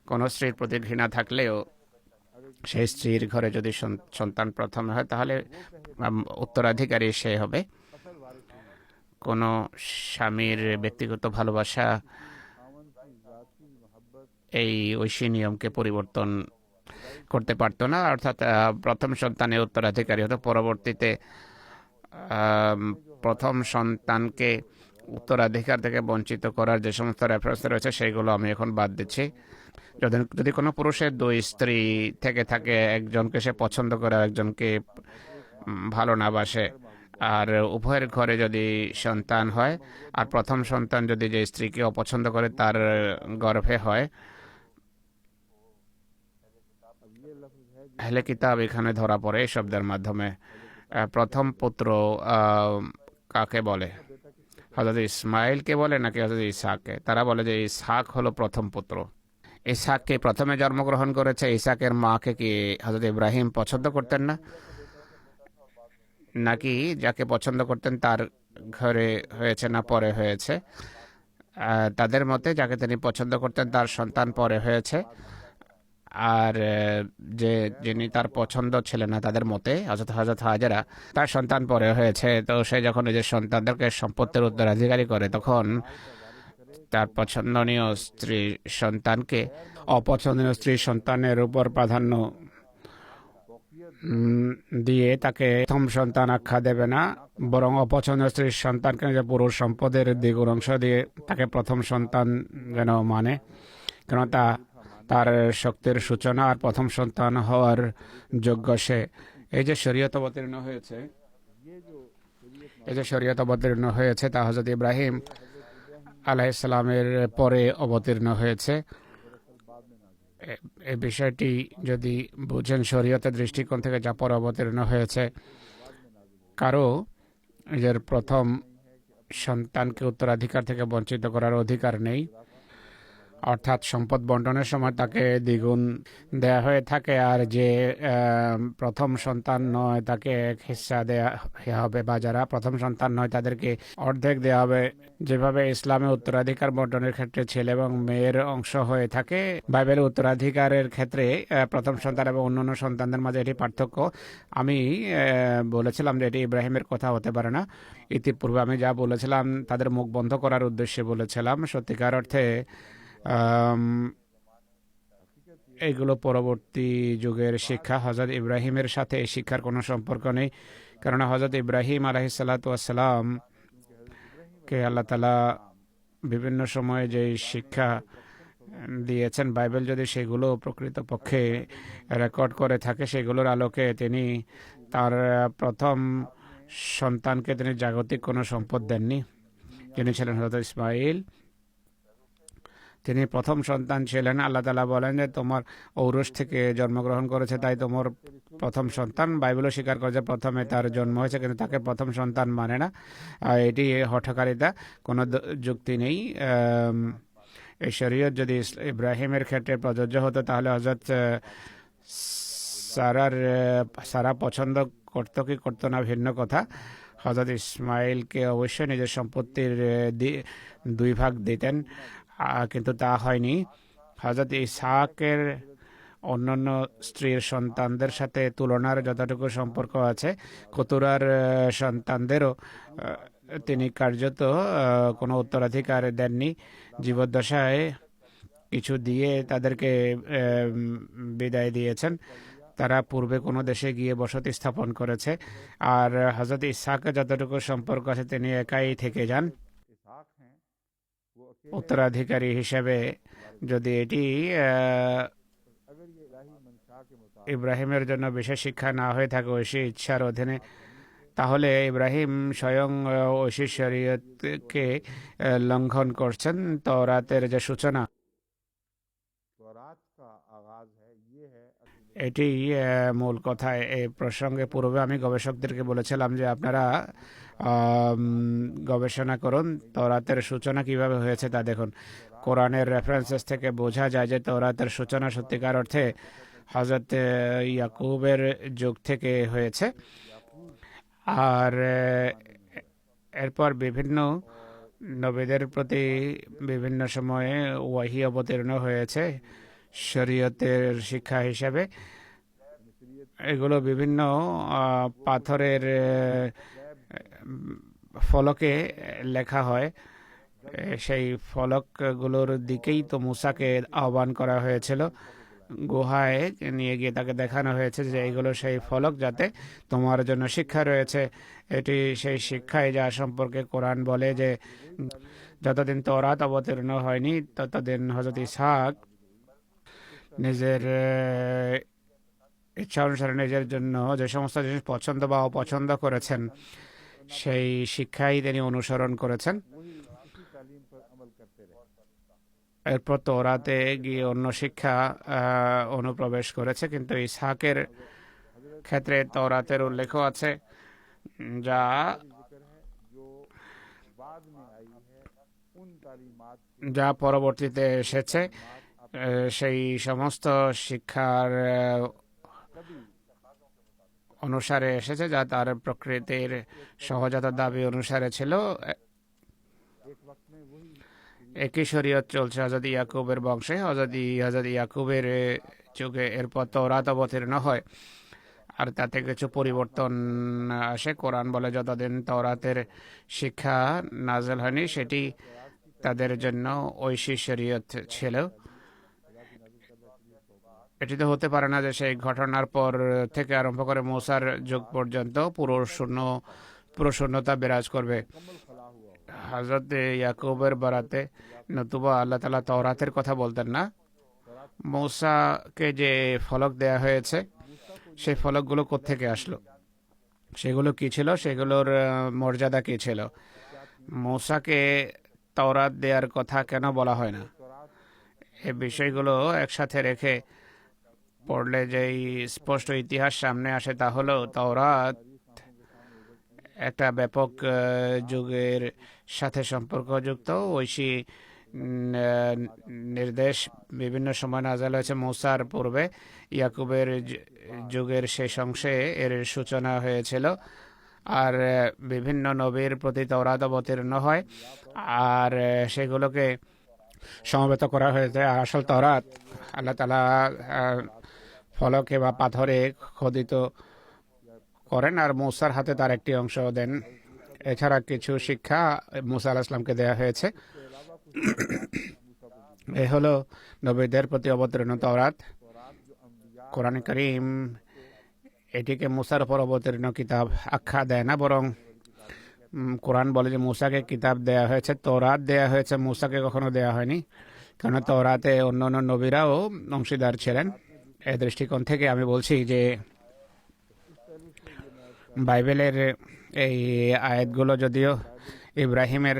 কোনো স্ত্রীর প্রতি ঘৃণা থাকলেও সেই স্ত্রীর ঘরে যদি সন্তান প্রথম হয় তাহলে উত্তরাধিকারী সে হবে। কোনো স্বামীর ব্যক্তিগত ভালোবাসা এই ঐশী নিয়মকে পরিবর্তন করতে পারতো না, অর্থাৎ প্রথম সন্তানের উত্তরাধিকারী হতো। পরবর্তীতে প্রথম সন্তানকে উত্তরাধিকার থেকে বঞ্চিত করার যে সমস্ত রেফারেন্স রয়েছে সেগুলো আমি এখন বাদ দিচ্ছি। যদি কোনো পুরুষের দুই স্ত্রী থেকে থাকে, একজনকে সে পছন্দ করে একজনকে ভালো না বাসে, আর উভয়ের ঘরে যদি সন্তান হয়, আর প্রথম সন্তান যদি যে স্ত্রীকে অপছন্দ করে তার গর্ভে হয়, আহলে কিতাব এখানে ধরা পড়ে এই শব্দের মাধ্যমে। প্রথম পুত্র কাকে বলে? হযরত ইসমাইলকে বলে নাকি হযরত ইসহাককে? তারা বলে যে ইসহাক হলো প্রথম পুত্র। ইসহাককে প্রথমে জন্মগ্রহণ করেছে। ইসহাকের মাকে কি হযরত ইব্রাহিম পছন্দ করতেন না, নাকি যাকে পছন্দ করতেন তার ঘরে হয়েছে না পরে হয়েছে? তাদের মতে যাকে তিনি পছন্দ করতেন তার সন্তান পরে হয়েছে, আর যিনি তার পছন্দ ছিলেন না তাদের মতে হযরত হাজেরা, তার সন্তান পরে হয়েছে। তো সে যখন নিজের সন্তানদেরকে সম্পত্তির উত্তরাধিকারী করে, তখন তার পছন্দনীয় স্ত্রী সন্তানকে অপছন্দনীয় স্ত্রী সন্তানের উপর প্রাধান্য দিয়ে তাকে প্রথম সন্তান আখ্যা দেবে না, বরং অপছন্দনীয় স্ত্রীর সন্তানকে যে পুরো সম্পদের দ্বিগুণ অংশ দিয়ে তাকে প্রথম সন্তান যেন মানে, কেন তার শক্তির সূচনা আর প্রথম সন্তান হওয়ার যোগ্য সে। এই যে শরীয়ত অবতীর্ণ হয়েছে তা হযরত ইব্রাহিম আলাইহিস সালামের পরে অবতীর্ণ হয়েছে। এই বিষয়টি যদি বুঝেন শরীয়তের দৃষ্টিকোণ থেকে, যা পরে অবতীর্ণ হয়েছে, কারো নিজের প্রথম সন্তানকে উত্তরাধিকার থেকে বঞ্চিত করার অধিকার নেই। অর্থাৎ সম্পদ বন্টনের সময় তাকে দ্বিগুণ দেয়া হয়ে থাকে, আর যে প্রথম সন্তান নয় তাকে এক হিস্সা দেয়া হবে, বা যারা প্রথম সন্তান নয় তাদেরকে অর্ধেক দেওয়া হবে। যেভাবে ইসলামে উত্তরাধিকার বন্টনের ক্ষেত্রে ছেলে এবং মেয়ের অংশ হয়ে থাকে, বাইবেলের উত্তরাধিকারের ক্ষেত্রে প্রথম সন্তান এবং অন্যান্য সন্তানদের মাঝে এটি পার্থক্য। আমি বলেছিলাম যে এটি ইব্রাহিমের কথা হতে পারে না। ইতিপূর্বে আমি যা বলেছিলাম তাদের মুখ বন্ধ করার উদ্দেশ্যে বলেছিলাম। সত্যিকার অর্থে এগুলো পরবর্তী যুগের শিক্ষা। হজরত ইব্রাহিমের সাথে এই শিক্ষার কোনো সম্পর্ক নেই, কেননা হজরত ইব্রাহিম আলাইহিসসালাম কে আল্লাহ তালা বিভিন্ন সময়ে যে শিক্ষা দিয়েছেন, বাইবেল যদি সেগুলো প্রকৃতপক্ষে রেকর্ড করে থাকে, সেগুলোর আলোকে তিনি তার প্রথম সন্তানকে তিনি জাগতিক কোনো সম্পদ দেননি, যিনি ছিলেন হজরত ইসমাইল। তিনি প্রথম সন্তান ছিলেন। আল্লাহ তালা বলেন যে তোমার ঔরস থেকে জন্মগ্রহণ করেছে, তাই তোমার প্রথম সন্তান। বাইবেলও স্বীকার করেছে প্রথমে তার জন্ম হয়েছে, কিন্তু তাকে প্রথম সন্তান মানে না। এটি হঠকারিতা, কোনো যুক্তি নেই। এই শরীয়ত যদি ইব্রাহিমের ক্ষেত্রে প্রযোজ্য হতো, তাহলে হজরত সারা পছন্দ করতো কি করতো না ভিন্ন কথা। হজরত ইসমাইলকে অবশ্যই নিজের সম্পত্তির 2 ভাগ দিতেন, কিন্তু তা হয়নি। হজরত ইসহাকের অন্যান্য স্ত্রীর সন্তানদের সাথে তুলনার যতটুকু সম্পর্ক আছে, কতুরার সন্তানদেরও তিনি কার্যত কোনো উত্তরাধিকার দেননি। জীবদ্দশায় কিছু দিয়ে তাদেরকে বিদায় দিয়েছেন। তারা পূর্বে কোনো দেশে গিয়ে বসতি স্থাপন করেছে। আর হজরত ইসহাকের যতটুকু সম্পর্ক আছে, তিনি একাই থেকে যান উত্তরাধিকারী হিসেবে। যদি এটি ইব্রাহিমের জন্য বিশেষ শিক্ষা না হয়ে থাকে ঐশী ইচ্ছার অধীনে, তাহলে ইব্রাহিম স্বয়ং ঐশী শরীয়তকে লঙ্ঘন করছেন। তওরাতের যে সূচনা, এটি মূল কথা। এই প্রসঙ্গে পূর্বে আমি গবেষকদেরকে বলেছিলাম যে আপনারা গবেষণা করুন, তওরাতের সূচনা কিভাবে হয়েছে তা দেখুন। কোরআনের রেফারেন্সেস থেকে বোঝা যায় যে তওরাতের সূচনা সত্যিকার অর্থে হজরত ইয়াকুবের যুগ থেকে হয়েছে। আর এরপর বিভিন্ন নবীদের প্রতি বিভিন্ন সময়ে ওয়াহি অবতীর্ণ হয়েছে শরীয়তের শিক্ষা হিসাবে। এগুলো বিভিন্ন পাথরের ফলকে লেখা হয়। সেই ফলকগুলোর দিকেই তো মুসাকে আহ্বান করা হয়েছিল। গুহায় নিয়ে গিয়ে তাকে দেখানো হয়েছে যে এইগুলো সেই ফলক, যাতে তোমার জন্য শিক্ষা রয়েছে। এটি সেই শিক্ষায় যা সম্পর্কে কোরআন বলে যে যতদিন তওরাত অবতীর্ণ হয়নি, ততদিন হযরত ইসহাক নিজের ইচ্ছা অনুসারে নিজের জন্য যে সমস্ত জিনিস পছন্দ বা অপছন্দ করেছেন, সেই শিক্ষাই তিনি অনুসরণ করেছেন। এরপর তওরাতে গিয়ে অন্য শিক্ষা অনুপ্রবেশ করেছে, কিন্তু ইসহাকের ক্ষেত্রে তওরাতের উল্লেখ আছে যা পরবর্তীতে এসেছে। সেই সমস্ত শিক্ষার অনুসারে এসেছে, যা তার প্রকৃতির সহজাত দাবি অনুসারে ছিল। একই শরীয়ত চলছে হযরত ইয়াকুবের বংশে, হযরত ইয়াকুবের যুগে। এরপর তওরাত অবতীর্ণ হয়, আর তাতে কিছু পরিবর্তন আসে। কোরআন বলে যতদিন তওরাতের শিক্ষা নাযিল হয়নি, সেটি তাদের জন্য ঐশী শরীয়ত ছিল। এটি তো হতে পারে না যে সেই ঘটনার পর থেকে আরম্ভ করে মূসার যুগ পর্যন্ত পুরো শূন্যতা বিরাজ করবে। হযরত ইয়াকুবের বারাতে নতুবা আল্লাহ তাআলা তওরাতের কথা বলতেন না। মূসাকে যে ফলক দেয়া হয়েছে, সেই ফলকগুলো কোত্থেকে আসলো, সেগুলো কি ছিল, সেগুলোর মর্যাদা কি ছিল, মূসাকে তওরাত দেওয়ার কথা কেন বলা হয় না, এই বিষয়গুলো একসাথে রেখে পড়লে যেই স্পষ্ট ইতিহাস সামনে আসে, তা হলো তওরাত একটা ব্যাপক যুগের সাথে সম্পর্কযুক্ত ঐশী নির্দেশ বিভিন্ন সময় নাযিল হয়েছে। মূসার পূর্বে ইয়াকুবের যুগের শেষ অংশে এর সূচনা হয়েছিল। আর বিভিন্ন নবীর প্রতি তওরাত অবতীর্ণ হয়, আর সেগুলোকে সমবেত করা হয়েছে। আর আসল তওরাত আল্লাহ তাআলা ফলকে বা পাথরে খোদিত করেন, আর মূসার হাতে তার একটি অংশ দেন। এছাড়া কিছু শিক্ষা মূসা আলাইহিস সালামকে দেওয়া হয়েছে। এ হলো নবীদের প্রতি অবতীর্ণ তওরাত। কোরআন কারীম এটিকে মূসার উপর অবতীর্ণ কিতাব আখ্যা দেয় না, বরং কোরআন বলে যে মূসাকে কিতাব দেয়া হয়েছে, তওরাত দেয়া হয়েছে, মূসাকে কখনো দেয়া হয়নি, কারণ তওরাতে অন্যান্য নবীরাও অংশীদার ছিলেন। এই দৃষ্টিকোণ থেকে আমি বলছি যে বাইবেলের এই আয়াতগুলো যদিও ইব্রাহিমের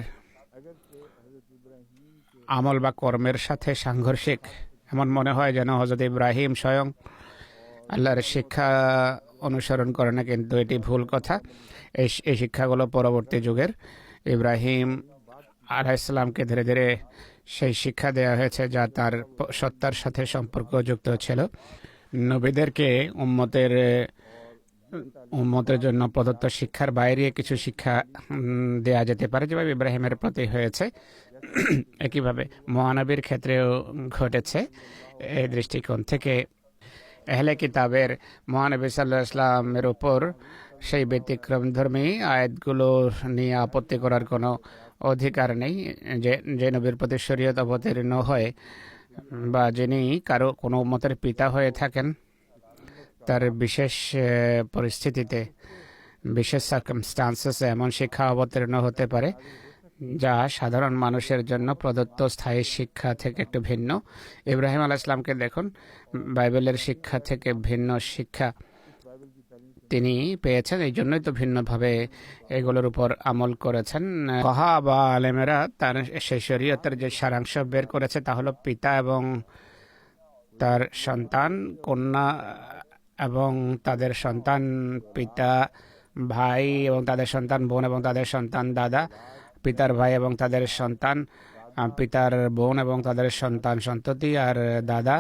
আমল বা কর্মের সাথে সাংঘর্ষিক, এমন মনে হয় যেন হযরত ইব্রাহিম স্বয়ং আল্লাহর শিক্ষা অনুসরণ করে না, কিন্তু এটি ভুল কথা। এই শিক্ষাগুলো পরবর্তী যুগের ইব্রাহিম আলাইহিস সালামকে ধীরে ধীরে সেই শিক্ষা দেওয়া হয়েছে যা তার সত্তার সাথে সম্পর্কযুক্ত ছিল। নবীদেরকে উম্মতের জন্য প্রদত্ত শিক্ষার বাইরে কিছু শিক্ষা দেয়া যেতে পারে, যেভাবে ইব্রাহিমের প্রতি হয়েছে একইভাবে মহানবীর ক্ষেত্রেও ঘটেছে। এই দৃষ্টিকোণ থেকে আহলে কিতাবের মহানবী সাল্লাল্লাহু আলাইহি ওয়াসাল্লামের উপর সেই ব্যতিক্রমধর্মী আয়াতগুলো নিয়ে আপত্তি করার কোনো অধিকার নেই। যে নবীর প্রতি শরীয়ত অবতীর্ণ হয় বা যিনি কারো কোনো উম্মতের পিতা হয়ে থাকেন, তার বিশেষ পরিস্থিতিতে, বিশেষ সার্কামস্টান্সেসে এমন শিক্ষা অবতীর্ণ হতে পারে যা সাধারণ মানুষের জন্য প্রদত্ত স্থায়ী শিক্ষা থেকে একটু ভিন্ন। ইব্রাহিম আলাইহিস সালামকে দেখুন, বাইবেলের শিক্ষা থেকে ভিন্ন শিক্ষা তিনি পেয়েছেন, এই জন্যই তো ভিন্নভাবে এগুলোর উপর আমল করেছেন। কহা বা আলেমেরা তার সেই শরীয়তের যে সারাংশ বের করেছে তা হলো পিতা এবং তার সন্তান, কন্যা এবং তাদের সন্তান, পিতা ভাই এবং তাদের সন্তান বোন এবং তাদের সন্তান দাদা, পিতার ভাই এবং তাদের সন্তান, পিতার বোন এবং তাদের সন্তান সন্ততি আর দাদা,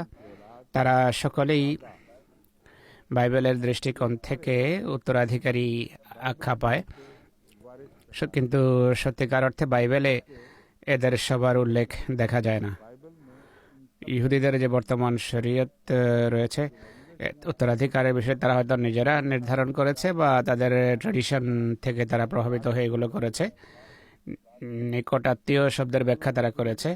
তারা সকলেই বাইবেলের দৃষ্টিকোণ থেকে উত্তরাধিকারী আখ্যা পায়। কিন্তু সত্যিকার অর্থে বাইবেলে এদের সবার উল্লেখ দেখা যায় না। ইহুদিদের যে বর্তমান শরীয়ত রয়েছে, উত্তরাধিকারের বিষয়ে তারা হয়তো নিজেরা নির্ধারণ করেছে বা তাদের ট্র্যাডিশন থেকে তারা প্রভাবিত হয়ে এগুলো করেছে। নিকটাত্মীয় শব্দের ব্যাখ্যা তারা করেছে।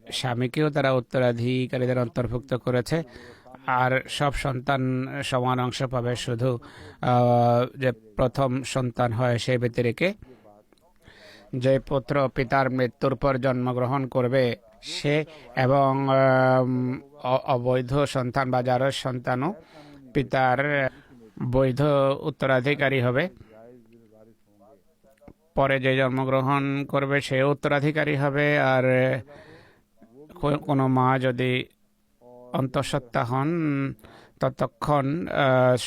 স্বামীকেও তারা উত্তরাধিকারীদের অন্তর্ভুক্ত করেছে। আর সব সন্তান সমান অংশ পাবে, শুধু যে প্রথম সন্তান হয় সেই ব্যতিরেকে যে পুত্র পিতার মৃত্যুর পর জন্মগ্রহণ করবে সে এবং অবৈধ সন্তান বা যার সন্তানও পিতার বৈধ উত্তরাধিকারী হবে। পরে যে জন্মগ্রহণ করবে সে উত্তরাধিকারী হবে। আর কোনো মা যদি অন্তঃসত্ত্বা হন ততক্ষণ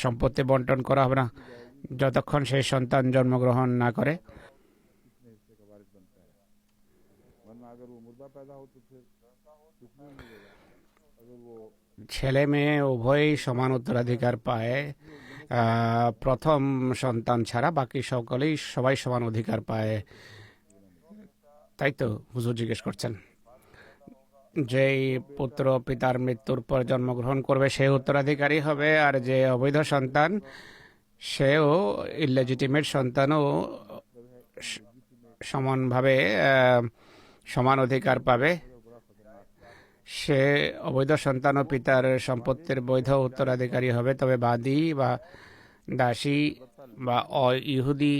সম্পত্তি বন্টন করা হবে না যতক্ষণ সেই সন্তান জন্মগ্রহণ না করে। ছেলে মেয়ে উভয়ই সমান উত্তরাধিকার পায়, প্রথম সন্তান ছাড়া বাকি সবাই সমান অধিকার পায়। তাই তো হুজুর জিজ্ঞেস করছেন, যেই পুত্র পিতার মৃত্যুর পর জন্মগ্রহণ করবে সে উত্তরাধিকারী হবে, আর যে অবৈধ সন্তান সেও ইলেজিটিমেট সন্তানও সমানভাবে সমান অধিকার পাবে। সে অবৈধ সন্তান ও পিতার সম্পত্তির বৈধ উত্তরাধিকারী হবে, তবে বাদী বা দাসী বা ইহুদি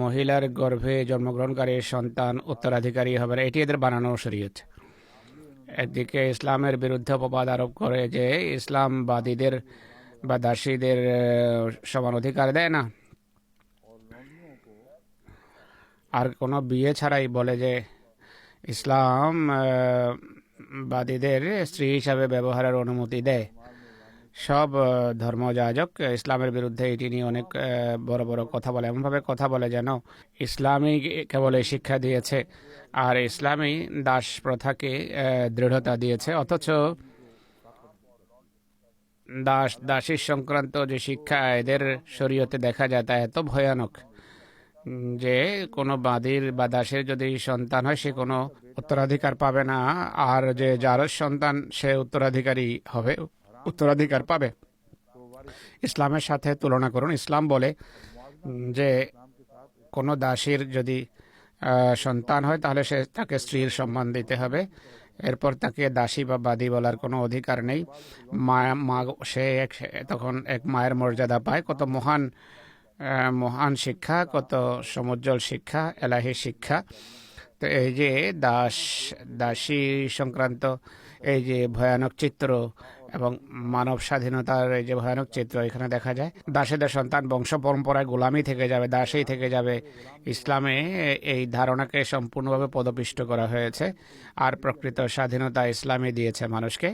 মহিলার গর্ভে জন্মগ্রহণকারী সন্তান উত্তরাধিকারী হবে না। এটি এদের বানানো শরীয়ত। একদিকে ইসলামের বিরুদ্ধে অপবাদ আরোপ করে যে ইসলাম বাদীদের বা দাসীদের সমান অধিকার দেয় না, আর কোনো বিয়ে ছাড়াই বলে যে ইসলাম বাদীদের স্ত্রী হিসাবে ব্যবহারের অনুমতি দেয়। সব ধর্মযাজক ইসলামের বিরুদ্ধে এটি নিয়ে অনেক বড় বড় কথা বলে, এমনভাবে কথা বলে যেন ইসলামই কেবল এই শিক্ষা দিয়েছে আর ইসলামই দাস প্রথাকে দৃঢ়তা দিয়েছে। অথচ দাসী সংক্রান্ত যে শিক্ষা এদের শরীয়তে দেখা যায় তা এত ভয়ানক যে কোনো বাদীর বা দাসের যদি সন্তান হয় সে কোনো উত্তরাধিকার পাবে না, আর যে যার সন্তান সে উত্তরাধিকারী হবে, উত্তরাধিকার পাবে। ইসলামের সাথে তুলনা করুন। ইসলাম বলে যে কোনো দাসীর যদি সন্তান হয় তাহলে তাকে স্ত্রীর সম্মান দিতে হবে, এরপর তাকে দাসী বা বাদী বলার কোনো অধিকার নেই। মা সে তখন এক মায়ের মর্যাদা পায়। কত মহান মহান শিক্ষা, কত সমুজ্জ্বল শিক্ষা, এলাহি শিক্ষা। তো এই যে দাসী সংক্রান্ত এই যে ভয়ানক চিত্র এবং মানব স্বাধীনতার এই যে ভয়ানক চিত্র এখানে দেখা যায়, দাসীদের সন্তান বংশ পরম্পরায় গোলামি থেকে যাবে, দাসী থেকে যাবে। ইসলামে এই ধারণাকে সম্পূর্ণভাবে পদপিষ্ট করা হয়েছে। আর প্রকৃত স্বাধীনতা ইসলামে দিয়েছে মানুষকে।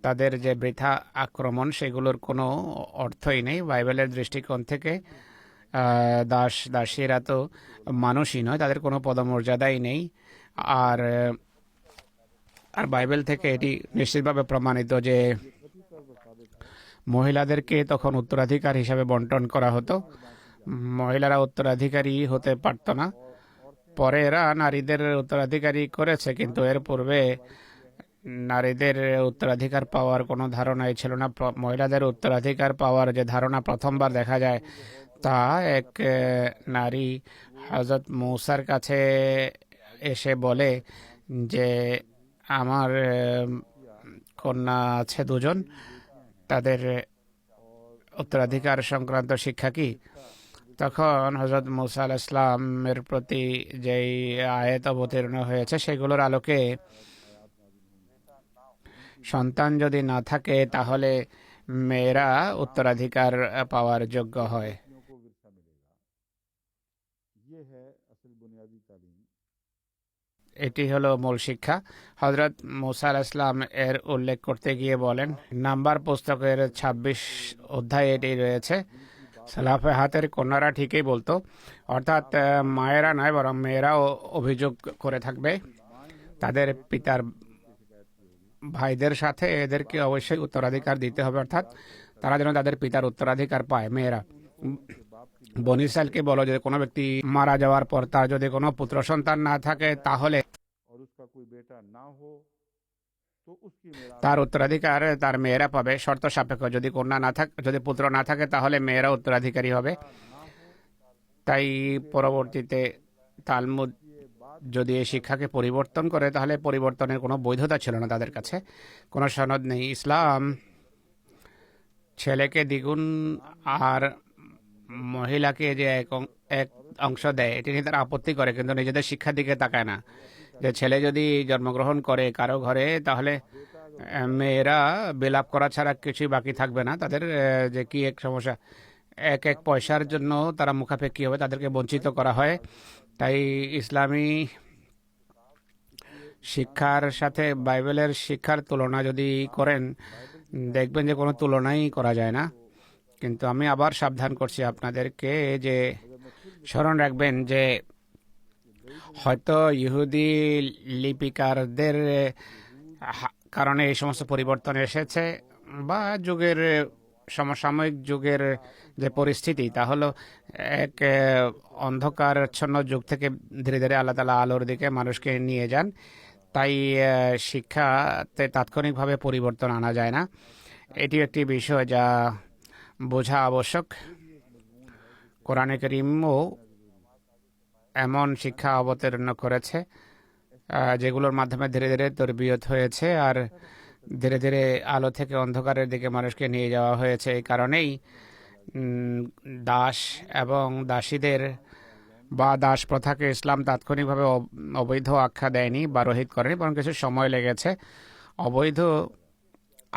তাদের যে বৃথা আক্রমণ সেগুলোর কোনো অর্থই নেই বাইবেলের দৃষ্টিকোণ থেকে। দাসীরা তো মানুষই নয়, তাদের কোনো পদমর্যাদাই নেই। আর আর বাইবেল থেকে এটি নিশ্চিতভাবে প্রমাণিত যে মহিলাদেরকে তখন উত্তরাধিকার হিসাবে বন্টন করা হতো। মহিলারা উত্তরাধিকারী হতে পারত না। পরে এরা নারীদের উত্তরাধিকারী করেছে, কিন্তু এর পূর্বে নারীদের উত্তরাধিকার পাওয়ার কোনো ধারণাই ছিল না। মহিলাদের উত্তরাধিকার পাওয়ার যে ধারণা প্রথমবার দেখা যায় তা এক নারী হযরত মূসার কাছে এসে বলে যে আমার কন্যা আছে দুজন, তাদের উত্তরাধিকার সংক্রান্ত শিক্ষা কি? তখন হযরত মূসা আলাইহিস সালামের প্রতি যেই আয়াত অবতীর্ণ হয়েছে সেগুলোর আলোকে সন্তান যদি না থাকে তাহলে মেয়েরা উত্তরাধিকার পাওয়ার যোগ্য হয়। এটি হলো মূল শিক্ষা। হযরত মূসা আলাইহিস সালাম এর উল্লেখ করতে গিয়ে বলেন, নাম্বার পুস্তকের 26 অধ্যায়ে এটি রয়েছে। সালাফে হাতের কন্যারা ঠিকই বলতো, অর্থাৎ মায়েরা নয় বরং মেয়েরাও অভিযোগ করে থাকবে তাদের পিতার ভাইদের সাথে এদেরকে অবশ্যই উত্তরাধিকার দিতে হবে, অর্থাৎ তারা যেন তাদের পিতার উত্তরাধিকার পায়। মেয়েরা বনী ইসরাইলকে বলো যে কোনো ব্যক্তি মারা যাওয়ার পর তার যদি কোনো পুত্র সন্তান না থাকে তাহলে তার উত্তরাধিকার তার মেয়েরা পাবে, শর্ত সাপেক্ষ। যদি কন্যা না থাকে, যদি পুত্র না থাকে তাহলে মেয়েরা উত্তরাধিকারী হবে। তাই পরবর্তীতে তালমুদ যদি এই শিক্ষাকে পরিবর্তন করে তাহলে পরিবর্তনের কোনো বৈধতা ছিল না, তাদের কাছে কোনো সনদ নেই। ইসলাম ছেলেকে দ্বিগুণ আর মহিলাকে যে এক অংশ দেয় এটি নিয়ে তারা আপত্তি করে, কিন্তু নিজেদের শিক্ষার দিকে তাকায় না। যে ছেলে যদি জন্মগ্রহণ করে কারো ঘরে তাহলে মেয়েরা বিলাপ করা ছাড়া কিছুই বাকি থাকবে না। তাদের যে কি এক সমস্যা, এক এক পয়সার জন্য তারা মুখাপেক্ষী হবে, তাদেরকে বঞ্চিত করা হয়। তাই ইসলামী শিক্ষার সাথে বাইবেলের শিক্ষার তুলনা যদি করেন দেখবেন যে কোনো তুলনাই করা যায় না। কিন্তু আমি আবার সাবধান করছি আপনাদেরকে যে স্মরণ রাখবেন যে হয়তো ইহুদি লিপিকারদের কারণে এই সমস্ত পরিবর্তন এসেছে, বা যুগের সমসাময়িক যুগের যে পরিস্থিতি তা হলো এক অন্ধকারাচ্ছন্ন যুগ থেকে ধীরে ধীরে আল্লাহ তাআলা আলোর দিকে মানুষকে নিয়ে যান। তাই শিক্ষাতে তাৎক্ষণিকভাবে পরিবর্তন আনা যায় না। এটি একটি বিষয় যা বোঝা আবশ্যক। কোরআনে কারীমও এমন শিক্ষা অবতীর্ণ করেছে যেগুলোর মাধ্যমে ধীরে ধীরে তরবিয়ত হয়েছে আর ধীরে ধীরে আলো থেকে অন্ধকারের দিকে মানুষকে নিয়ে যাওয়া হয়েছে। এই কারণেই দাস এবং দাসীদের বা দাস প্রথাকে ইসলাম তাৎক্ষণিকভাবে অবৈধ আখ্যা দেয়নি বা রহিত করেনি, বরং কিছু সময় লেগেছে। অবৈধ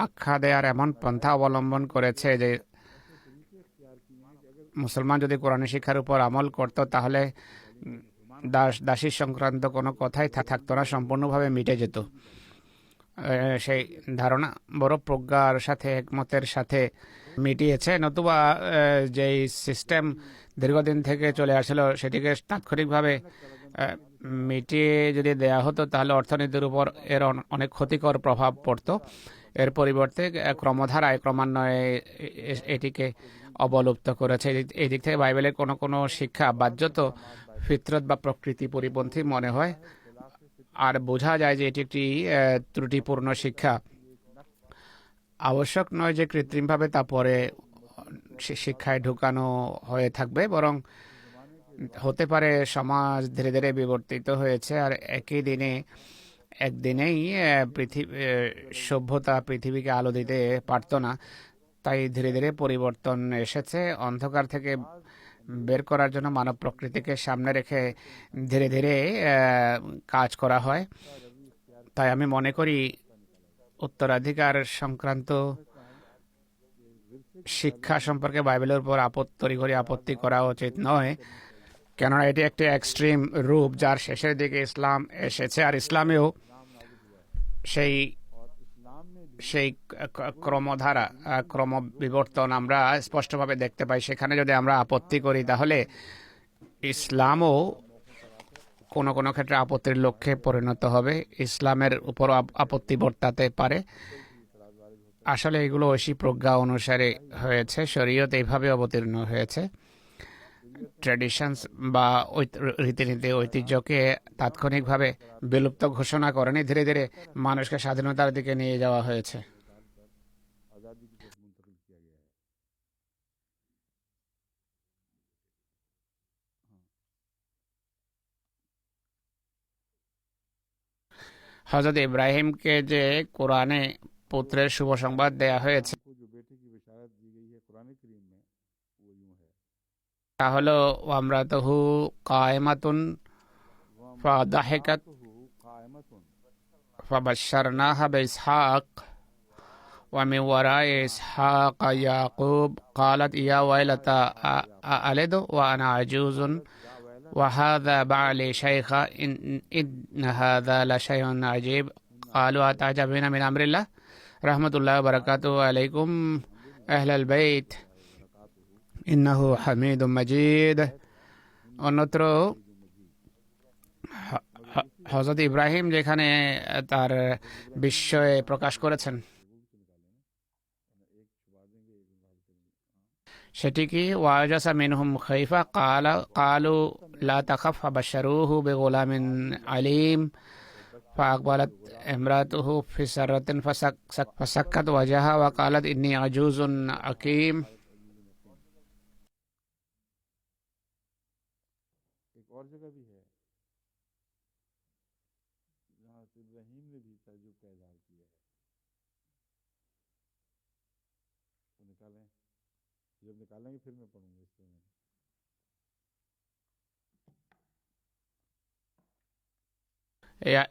আখ্যা দেওয়ার এমন পন্থা অবলম্বন করেছে যে মুসলমান যদি কোরআন শিক্ষার উপর আমল করত তাহলে দাসী সংক্রান্ত কোনো কথাই থাকতো না, সম্পূর্ণভাবে মিটে যেত। সেই ধারণা বড় প্রজ্ঞার সাথে একমতের সাথে মিটিয়েছে, নতুবা যেই সিস্টেম দীর্ঘদিন থেকে চলে আসছিল সেটিকে তাৎক্ষণিকভাবে মিটিয়ে যদি দেয়া হতো তাহলে অর্থনীতির উপর এর অনেক ক্ষতিকর প্রভাব পড়তো। এর পরিবর্তে ক্রমধারায় ক্রমান্বয়ে এটিকে অবলুপ্ত করেছে। এই দিক থেকে বাইবেলের কোনো কোনো শিক্ষা বাহ্যত ফিতরত বা প্রকৃতি পরিপন্থী মনে হয়, আর বোঝা যায় যে এটি একটি ত্রুটিপূর্ণ শিক্ষা। আবশ্যক নয় যে কৃত্রিমভাবে তা পরে শিক্ষায় ঢুকানো হয়ে থাকবে, বরং হতে পারে সমাজ ধীরে ধীরে বিবর্তিত হয়েছে আর একদিনেই সভ্যতা পৃথিবীকে আলো দিতে পারতো না, তাই ধীরে ধীরে পরিবর্তন এসেছে। অন্ধকার থেকে বের করার জন্য মানব প্রকৃতিকে সামনে রেখে ধীরে ধীরে কাজ করা হয়। তাই আমি মনে করি উত্তরাধিকার সংক্রান্ত শিক্ষা সম্পর্কে বাইবেলের উপর আপত্তি করা উচিত নয়, কেননা এটি একটি এক্সট্রিম রূপ যার শেষের দিকে ইসলাম এসেছে, আর ইসলামেও সেই সেই ক্রমধারা ক্রমবিবর্তন আমরা স্পষ্টভাবে দেখতে পাই। সেখানে যদি আমরা আপত্তি করি তাহলে ইসলামও কোনো কোনো ক্ষেত্রে আপত্তির লক্ষ্যে পরিণত হবে, ইসলামের উপর আপত্তি বর্তাতে পারে। আসলে এগুলো ঐশী প্রজ্ঞা অনুসারে হয়েছে, শরীয়ত এইভাবে অবতীর্ণ হয়েছে। ট্র্যাডিশনস বা রীতিনীতি ঐতিহ্যকে তাৎক্ষণিকভাবে বিলুপ্ত ঘোষণা করেনি, ধীরে ধীরে মানুষকে স্বাধীনতার দিকে নিয়ে যাওয়া হয়েছে। হযরত ইব্রাহিমকে যে কোরআনে পুত্রের শুভ সংবাদ দেয়া হয়েছে তা হলো ওয়ামরাতুহু কায়েমাতুন ফাদাহিকাত ফাবাশশারনাহা বিইসহাক ওয়া মিন ওয়ারাই ইসহাক ইয়াকুব ক্বালাত ইয়া ওয়াইলাতা আলিদু ওয়া আনা আজুজুন ওয়া হাযা বা'লি শাইখা ইন হাযা লাশাইউন আজীব ক্বালু আতা'জাবিনা মিন আমরিল্লাহ রাহমাতুল্লাহি ওয়া বারাকাতুহু আলাইকুম আহলাল বাইত ইন্নাহু হামিদুম মাজিদ। অন্যত্র হযরত ইব্রাহিম যেখানে তার বিস্ময় প্রকাশ করেছেন সেটি কি, ওয়াজাসা মিনহুম খাইফা কালু লা তাখাফ ফাবাশশারুহু বিগুলামিন আলিম ফাআকবালাত ইমরাতুহু ফি সাররাতিন ফাসাক্কাত ওয়াজহা ওয়া কালাত ইন্নী আজুজুন আকিম।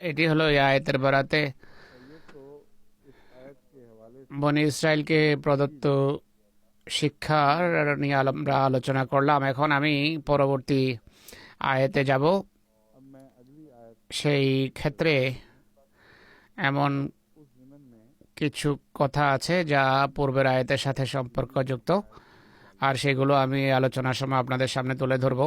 এটি হলো এই আয়াতের বরাতে বনি ইসরায়েলকে প্রদত্ত শিক্ষার নিয়ে আমরা আলোচনা করলাম। এখন আমি পরবর্তী আয়াতে যাব। সেই ক্ষেত্রে এমন কিছু কথা আছে যা পূর্বের আয়াতের সাথে সম্পর্কযুক্ত, আর সেগুলো আমি আলোচনার সময় আপনাদের সামনে তুলে ধরব।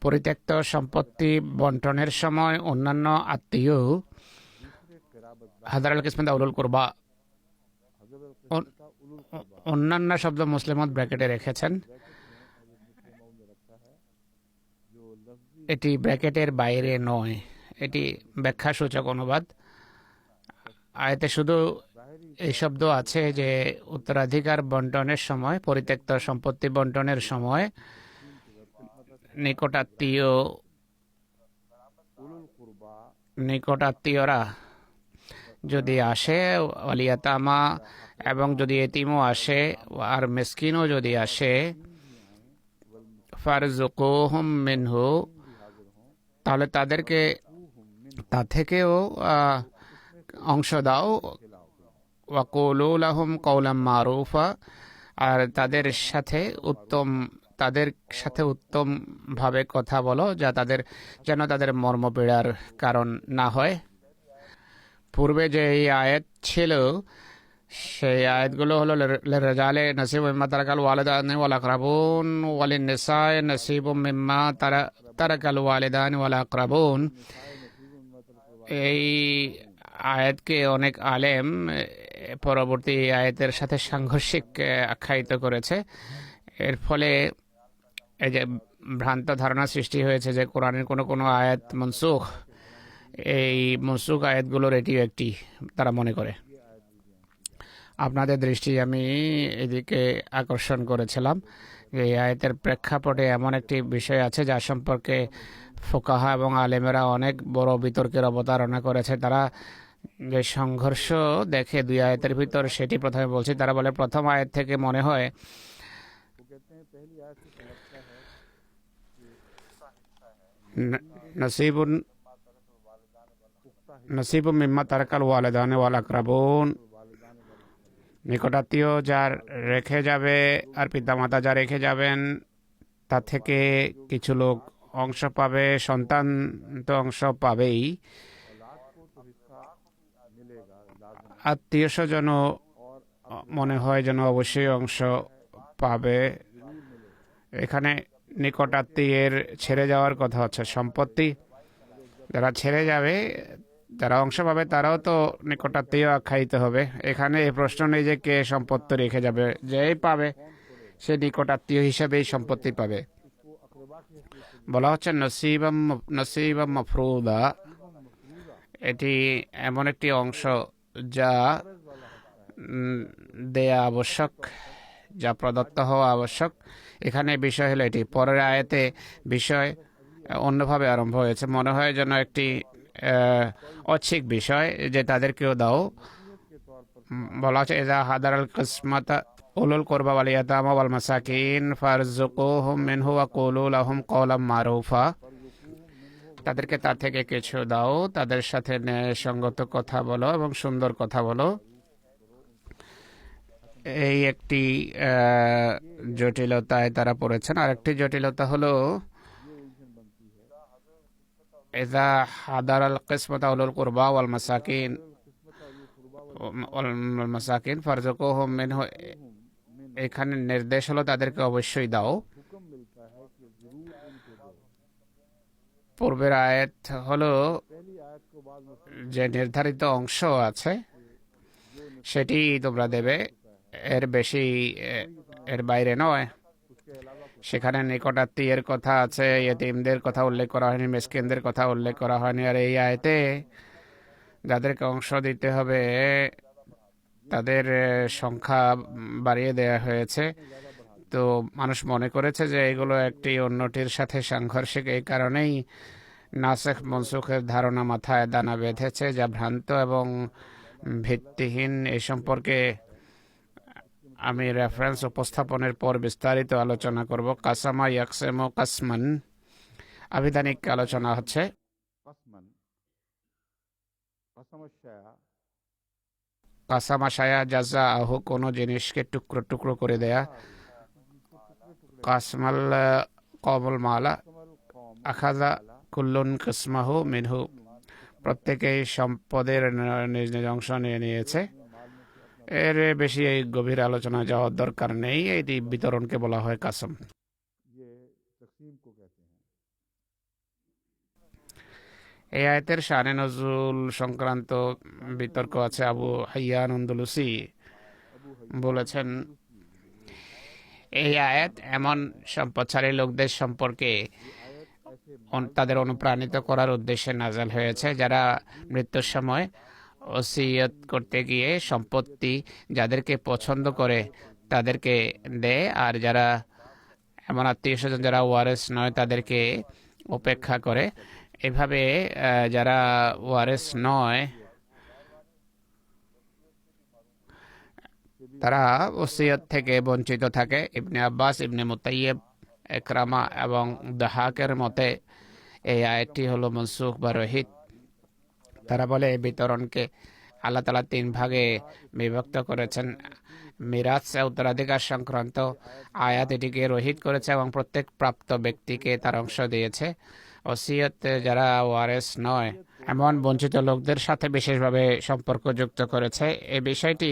পরিত্যক্ত সম্পত্তি বন্টনের সময় অন্যান্য আত্মীয় হাদার আল কিসমত উলুল কুরবা, অন্যান্য শব্দ মুসলিমত ব্র্যাকেটে রেখেছেন, এটি ব্র্যাকেটের বাইরে নয়, এটি ব্যাখ্যাসূচক অনুবাদ। আয়াতে শুধু এই শব্দ আছে যে উত্তরাধিকার বন্টনের সময়, পরিত্যক্ত সম্পত্তি বন্টনের সময় নিকটাত্মীয়রা যদি আসে, ওয়ালিয়াতামা এবং যদি এতিমও আসে আর মিসকিনও যদি আসে, ফারজুকুহুম মিনহু, তাহলে তাদেরকে তা থেকেও অংশ দাও। ওয়াকুলু লাহুম কওলাম মারুফা, আর তাদের সাথে উত্তম ভাবে কথা বলো, যেন তাদের মর্মপীড়ার কারণ না হয়। পূর্বে যে এই আয়াত ছিল, সেই আয়াতগুলো হলো লিররিজালি নসিবুম মিম্মা তারাকাল ওয়ালিদানি ওয়াল আকরাবুন ওয়ালিন-নিসাই নসিবুম মিম্মা তারাকাল ওয়ালিদানি ওয়াল আকরাবুন। এই আয়াতকে অনেক আলেম পরবর্তী আয়াতের সাথে সাংঘর্ষিক আখ্যায়িত করেছে। এর ফলে এই যে ভ্রান্ত ধারণা সৃষ্টি হয়েছে যে কোরআনের কোনো কোনো আয়াত মনসুখ, এই মনসুখ আয়াতগুলোর এটিও একটি তারা মনে করে। আপনাদের দৃষ্টি আমি এদিকে আকর্ষণ করেছিলাম। এই আয়াতের প্রেক্ষাপটে এমন একটি বিষয় আছে যা সম্পর্কে ফোকাহা এবং আলেমেরা অনেক বড় বিতর্কের অবতারণা করেছে। তারা যে সংঘর্ষ দেখে দুই আয়াতের ভিতর, সেটি প্রথমে বলছি। তারা বলে, প্রথম আয়াত থেকে মনে হয় নসিবুম মিম্মা তারাকাল ওয়ালিদানি ওয়াল আকরাবুন, নিকটাত্মীয় যার রেখে যাবে আর পিতামাতা যা রেখে যাবেন তা থেকে কিছু লোক অংশ পাবে। সন্তান তো অংশ পাবেই, আত্মীয় স্বজনও মনে হয় যেন অবশ্যই অংশ পাবে। এখানে নিকটাত্মীয়ের ছেড়ে যাওয়ার কথা হচ্ছে। সম্পত্তি যারা ছেড়ে যাবে, যারা অংশ পাবে, তারাও তো নিকটাত্মীয় আখ্যায়িত হবে। এখানে এই প্রশ্ন নেই যে কে সম্পত্তি রেখে যাবে, যেই পাবে সে নিকটাত্মীয় হিসেবেই সম্পত্তি পাবে। বলা হচ্ছে নসিবাম মাফরুদা, এটি এমন একটি অংশ যা দেয়া আবশ্যক, যা প্রদত্ত হওয়া আবশ্যক। এখানে বিষয় হলো এটি। পরের আয়াতে বিষয় অন্যভাবে আরম্ভ হয়েছে, মনে হয় যেন একটি ঐচ্ছিক বিষয় যে তাদেরকেও দাও। বলা হচ্ছে ইযা হাদারাল কিসমাতা উলুল কুরবা ওয়াল ইয়াতামা ওয়াল মাসাকিন ফারযুকুহুম মিনহু ওয়া কুলু লাহুম কওলাম মারুফা, তাদেরকে তা থেকে কিছু দাও, তাদের সাথে ন্যায়সঙ্গত কথা বলো এবং সুন্দর কথা বলো। এই একটি জটিলতায় তারা পড়েছেন। আরেকটি জটিলতা হলো ইযা হাদারাল কিসমাতা উলুল কুরবা ওয়াল মাসাকিন ফারযুকুহুম মিনহু, এখানে নির্দেশ হলো তাদেরকে অবশ্যই দাও। পূর্বের আয়াত হলো যে নির্ধারিত অংশ আছে সেটি তোমরা দেবে, এর বেশি, এর বাইরে নয়। সেখানে নিকটাত্মীয়ের কথা আছে, ইয়েতিমদের কথা উল্লেখ করা হয়নি, মিসকিনদের কথা উল্লেখ করা হয়নি। আর এই আয়াতে যাদেরকে অংশ দিতে হবে তাদের সংখ্যা বাড়িয়ে দেয়া হয়েছে। তো মানুষ মনে করেছে যে এগুলো একটি অন্যটির সাথে সাংঘর্ষিক। এই কারণেই নাসেখ মনসুখের ধারণা মাথায় দানা বেঁধেছে, যা ভ্রান্ত এবং ভিত্তিহীন। এই সম্পর্কে আমি রেফারেন্স উপস্থাপনের পর বিস্তারিত আলোচনা করব। কাসামা ইয়াকসেমো কাসমান, আবিধানিক আলোচনা হচ্ছে। কাসামা শায়া জাজা আহু, কোনো জিনিসকে টুকরো টুকরো করে দেয়া। কাসমাল কমল মালা আখাজা কুল্লুন কিসমাহু মিনহু, প্রত্যেকেই সম্পদের নিজ নিজ অংশ নিয়ে নিয়েছে। এর বেশি এই গভীর আলোচনা যাওয়ার দরকার নেই। এটি বিতরণকে বলা হয় কাসম। এই আয়াতের শানে নজুল সংক্রান্ত বিতর্ক আছে। আবু হাইয়ান আন্দলুসি বলেছেন, এই আয়াত এমন সম্পদশালী লোকদের সম্পর্কে তাদের অনুপ্রাণিত করার উদ্দেশ্যে নাযাল হয়েছে, যারা মৃত্যুর সময় ওসিয়ত করতে গিয়ে সম্পত্তি যাদেরকে পছন্দ করে তাদেরকে দেয়, আর যারা এমন আত্মীয় স্বজন যারা ওয়ারেস নয় তাদেরকে উপেক্ষা করে। এভাবে যারা ওয়ারেস নয় তারা ওসিয়ত থেকে বঞ্চিত থাকে। ইবনে আব্বাস, ইবনে মুতাইয়েব একরামা এবং দাহাকের মতে এই আয়াতটি হলো মনসুখ বা রহিত। তারা বলে এই বিতরণকে আল্লাহ তাআলা 3 ভাগে বিভক্ত করেছেন। মিরাজ উত্তরাধিকার সংক্রান্ত আয়াত এটিকে রহিত করেছে এবং প্রত্যেক প্রাপ্ত ব্যক্তিকে তার অংশ দিয়েছে। ওসিয়ত যারা ওয়ারেস নয় এমন বঞ্চিত লোকদের সাথে বিশেষভাবে সম্পর্ক যুক্ত করেছে। এই বিষয়টি,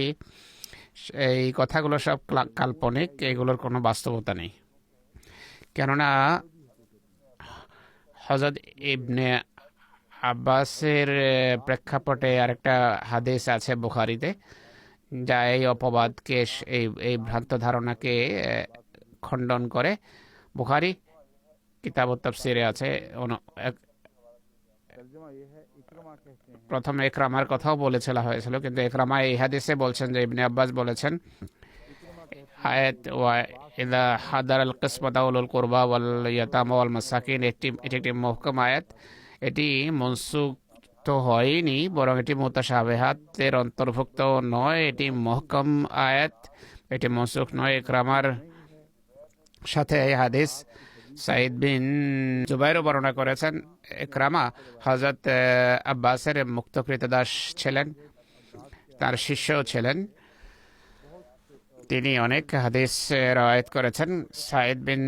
এই কথাগুলো সব কাল্পনিক, এগুলোর কোনো বাস্তবতা নেই। কেননা হযরত ইবনে আব্বাসের প্রেক্ষাপটে আরেকটা হাদিস আছে বুখারীতে, যা এই অপবাদকে, এই ভ্রান্ত ধারণাকে খণ্ডন করে। বুখারী কিতাবুত তাফসিরে আছে। প্রথমে ইকরামার কথাও বলেছিল হয়েছিল, কিন্তু ইকরামা এই হাদিসে বলছেন যে ইবনে আব্বাস বলেছেন আয়াত ওয়া ইযা হাদারাল কিসমাতা উলুল কুরবা ওয়াল ইয়াতামা ওয়াল মাসাকিন, এটি একটি মুহকাম আয়াত। এটি মনসুখ তো হয়নি, বরং এটি মুতাশাবিহাতের অন্তর্ভুক্ত নয়, এটি মুহকাম আয়াত, এটি মনসুখ নয়। ইকরামার সাথে এই হাদিস সাইদ বিন জুবাইরও বর্ণনা করেছেন। ইকরামা হযরত আব্বাসের মুক্তকৃত দাস ছিলেন, তার শিষ্যও ছিলেন। তিনি অনেক হাদিস রওয়ায়াত করেছেন। সাইদ বিন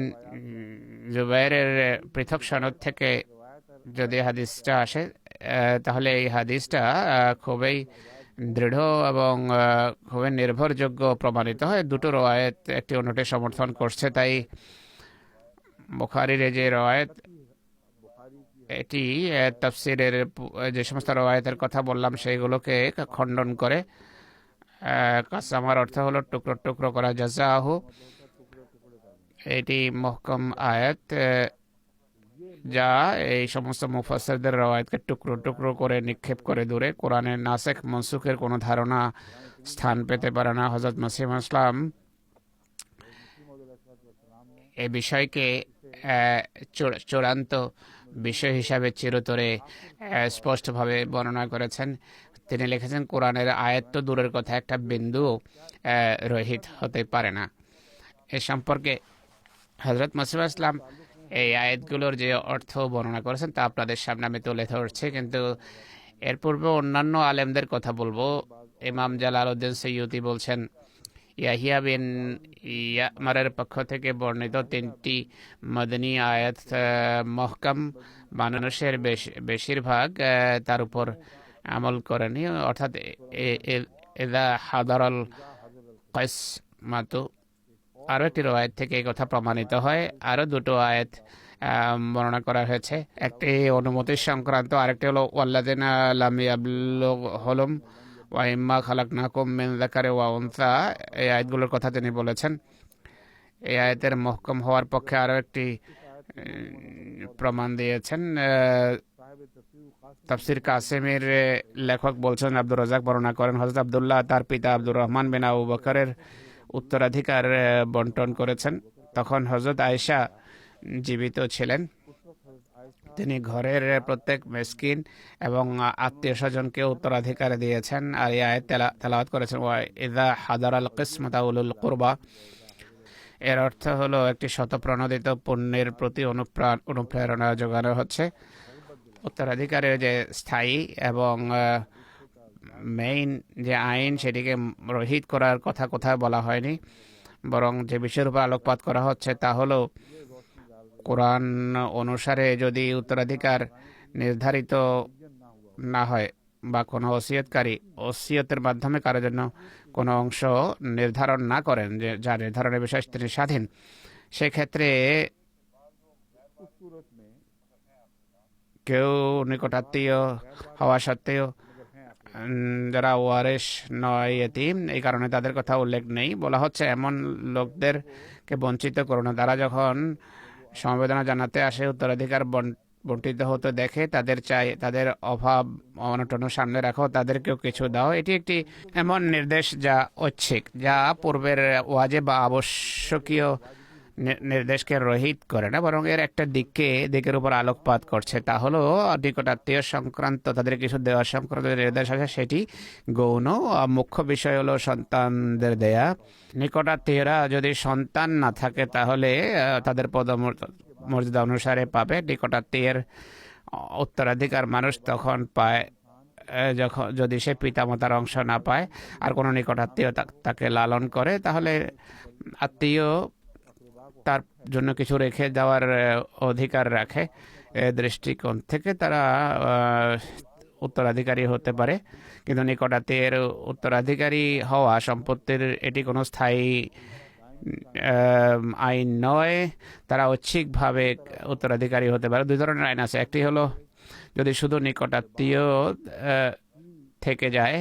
জুবাইরের পৃথক সনদ থেকে যদি হাদিসটা আসে, তাহলে এই হাদিসটা খুবই দৃঢ় এবং খুবই নির্ভরযোগ্য প্রমাণিত হয়। দুটো রওয়ায়াত একটি অন্যটি সমর্থন করছে। তাই বুখারীর যে রওয়ায়াত, এটি তাফসিরের যে সমস্ত রওয়ায়াতের কথা বললাম সেইগুলোকে খণ্ডন করে। কাসামার অর্থ হলো টুকরো টুকরো করা, জাযাহু। এটি মুহকাম আয়াত, যা এই সমস্ত মুফাসসিরদের রওয়ায়াতকে টুকরো টুকরো করে নিক্ষেপ করে দূরে। কোরআনের নাসেখ মনসুখের কোনো ধারণা স্থান পেতে পারে না। হযরত মসিহ ইসলাম এই বিষয়কে চূড়ান্ত বিষয় হিসাবে চিরতরে স্পষ্টভাবে বর্ণনা করেছেন। তিনি লিখেছেন, কোরআনের আয়াত তো দূরের কথা, একটা বিন্দু রহিত হতে পারে না। এ সম্পর্কে হযরত মসিহ ইসলাম এই আয়াতগুলোর যে অর্থ বর্ণনা করেছেন তা আপনাদের সামনে আমি তুলে ধরছি, কিন্তু এর পূর্বে অন্যান্য আলেমদের কথা বলবো। ইমাম জালালউদ্দিন সৈয়ুতি বলছেন, ইয়াহিয়া বিন ইয়ামারের পক্ষ থেকে বর্ণিত 3টি মদনী আয়াত মুহকাম, মানুষের বেশিরভাগ তার উপর আমল করেনি। অর্থাৎ ইযা হাদারাল কিসমাতু, আরো একটি রওয়ায়াত থেকে এই কথা প্রমাণিত হয়। আরো দুটো আয়াত বর্ণনা করা হয়েছে, একটি অনুমতি সংক্রান্ত, আরেকটি হলো ওয়াল্লাযিনা লাম ইয়াবলুগহুম ওয়া ইম্মা খালাকনাকুম মিন যাকারিন ওয়া উনসা। এই আয়াতগুলোর কথা তিনি বলেছেন। এই আয়াতের মুহকাম হওয়ার পক্ষে আরো একটি প্রমাণ দিয়েছেন। তাফসির কাসিমের লেখক বলছেন, আব্দুর রাজ্জাক বর্ণনা করেন, হযরত আব্দুল্লাহ তার পিতা আব্দুর রহমান বিন আবু বকরের উত্তরাধিকার বন্টন করেছেন। তখন হযরত আয়েশা জীবিত ছিলেন। তিনি ঘরের প্রত্যেক মিসকিন এবং আত্মীয় স্বজনকে উত্তরাধিকার দিয়েছেন। আর এই আয়াত তেলাওয়াত করেছেন, ওয়া ইযা হাদারাল কিসমাতা উলুল কুরবা। এর অর্থ হলো একটি শতপ্রণোদিত পুণ্যের প্রতি অনুপ্রেরণা যোগানো হচ্ছে। উত্তরাধিকারের যে স্থায়ী এবং মেইন যে আইন, সেটিকে রহিত করার কথা কোথায় বলা হয়নি, বরং যে বিষয়ের উপর আলোকপাত করা হচ্ছে তা হলো কোরআন অনুসারে যদি উত্তরাধিকার নির্ধারিত না হয় বা কোনো ওসিয়তকারী ওসিয়তের মাধ্যমে কারোর জন্য কোনো অংশ নির্ধারণ না করেন, যে যা নির্ধারণের বিষয়ে তিনি স্বাধীন, সেক্ষেত্রে কেউ নিকটাত্মীয় হওয়া সত্ত্বেও যারা ওয়ারিশ নয়, এতিম, এই কারণে তাদের কথা উল্লেখ নেই। বলা হচ্ছে এমন লোকদেরকে বঞ্চিত করো না। তারা যখন সমবেদনা জানাতে আসে, উত্তরাধিকার বন্টিত হতে দেখে, তাদের অভাব অনটন সামনে রাখো, তাদেরকেও কিছু দাও। এটি একটি এমন নির্দেশ যা ঐচ্ছিক, যা পূর্বের ওয়াজিব বা আবশ্যকীয় নির্দেশকে রহিত করে না, বরং এর একটা দিকের উপর আলোকপাত করছে। তা হলো নিকটাত্মীয় সংক্রান্ত তাদের কিছু দেওয়া সংক্রান্ত যে নির্দেশ আছে সেটি গৌণ। মুখ্য বিষয় হলো সন্তানদের দেয়া। নিকটাত্মীয়রা যদি সন্তান না থাকে তাহলে তাদের মর্যাদা অনুসারে পাবে। নিকটাত্মীয়ের উত্তরাধিকার মানুষ তখন পায় যখন যদি সে পিতামাতার অংশ না পায় আর কোনো নিকটাত্মীয় তাকে লালন করে, তাহলে আত্মীয় তার জন্য কিছু রেখে দেওয়ার অধিকার রাখে। দৃষ্টিকোণ থেকে তারা উত্তরাধিকারী হতে পারে, কিন্তু নিকটাত্মীয়ের উত্তরাধিকারী হওয়া সম্পত্তির এটি কোনো স্থায়ী আইন নয়। তারা ঐচ্ছিকভাবে উত্তরাধিকারী হতে পারে। দুই ধরনের আইন আছে। একটি হলো যদি শুধু নিকটাত্মীয় থেকে যায়,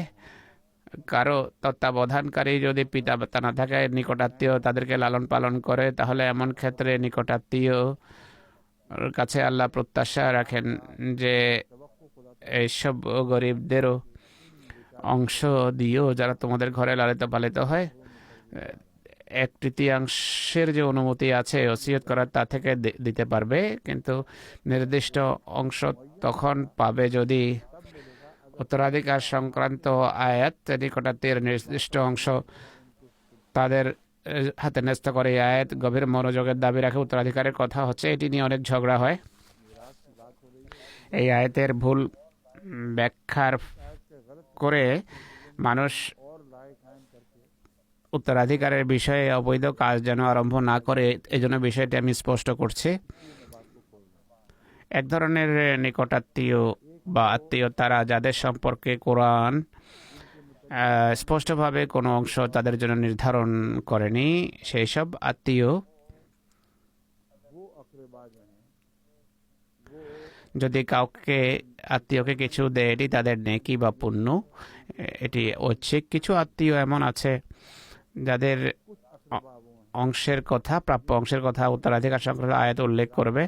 কারো তত্ত্বাবধানকারী যদি পিতা মাতা না থাকে, নিকটাত্মীয় তাদেরকে লালন পালন করে, তাহলে এমন ক্ষেত্রে নিকটাত্মীয় কাছে আল্লাহ প্রত্যাশা রাখেন যে এইসব গরিবদেরও অংশ দিও যারা তোমাদের ঘরে লালিত পালিত হয়। 1/3 যে অনুমতি আছে ওসিয়ত করার তা থেকে দিতে পারবে, কিন্তু নির্দিষ্ট অংশ তখন পাবে যদি উত্তরাধিকার সংক্রান্ত আয়াত নিকটাত্মীয়ের নির্দিষ্ট অংশ তাদের হাতে ন্যস্ত করে। এই আয়াত গভীর মনোযোগের দাবি রাখে। উত্তরাধিকারের কথা হচ্ছে, এটি নিয়ে অনেক ঝগড়া হয়। এই আয়াতের ভুল ব্যাখ্যার করে মানুষ উত্তরাধিকারের বিষয়ে অবৈধ কাজ যেন আরম্ভ না করে, এই জন্য বিষয়টি আমি স্পষ্ট করছি। এক ধরনের নিকটাত্মীয় বা আত্মীয় তারা যাদের সম্পর্কে কোরআন স্পষ্টভাবে কোনো অংশ তাদের জন্য নির্ধারণ করেনি। সেই সব আত্মীয় যদি আত্মীয়কে কিছু দেয়, এটি তাদের নেকি বা পুণ্য, এটি ঐচ্ছিক। কিছু আত্মীয় এমন আছে যাদের অংশের কথা, প্রাপ্য অংশের কথা উত্তরাধিকার সংক্রান্ত আয়াত উল্লেখ করবে,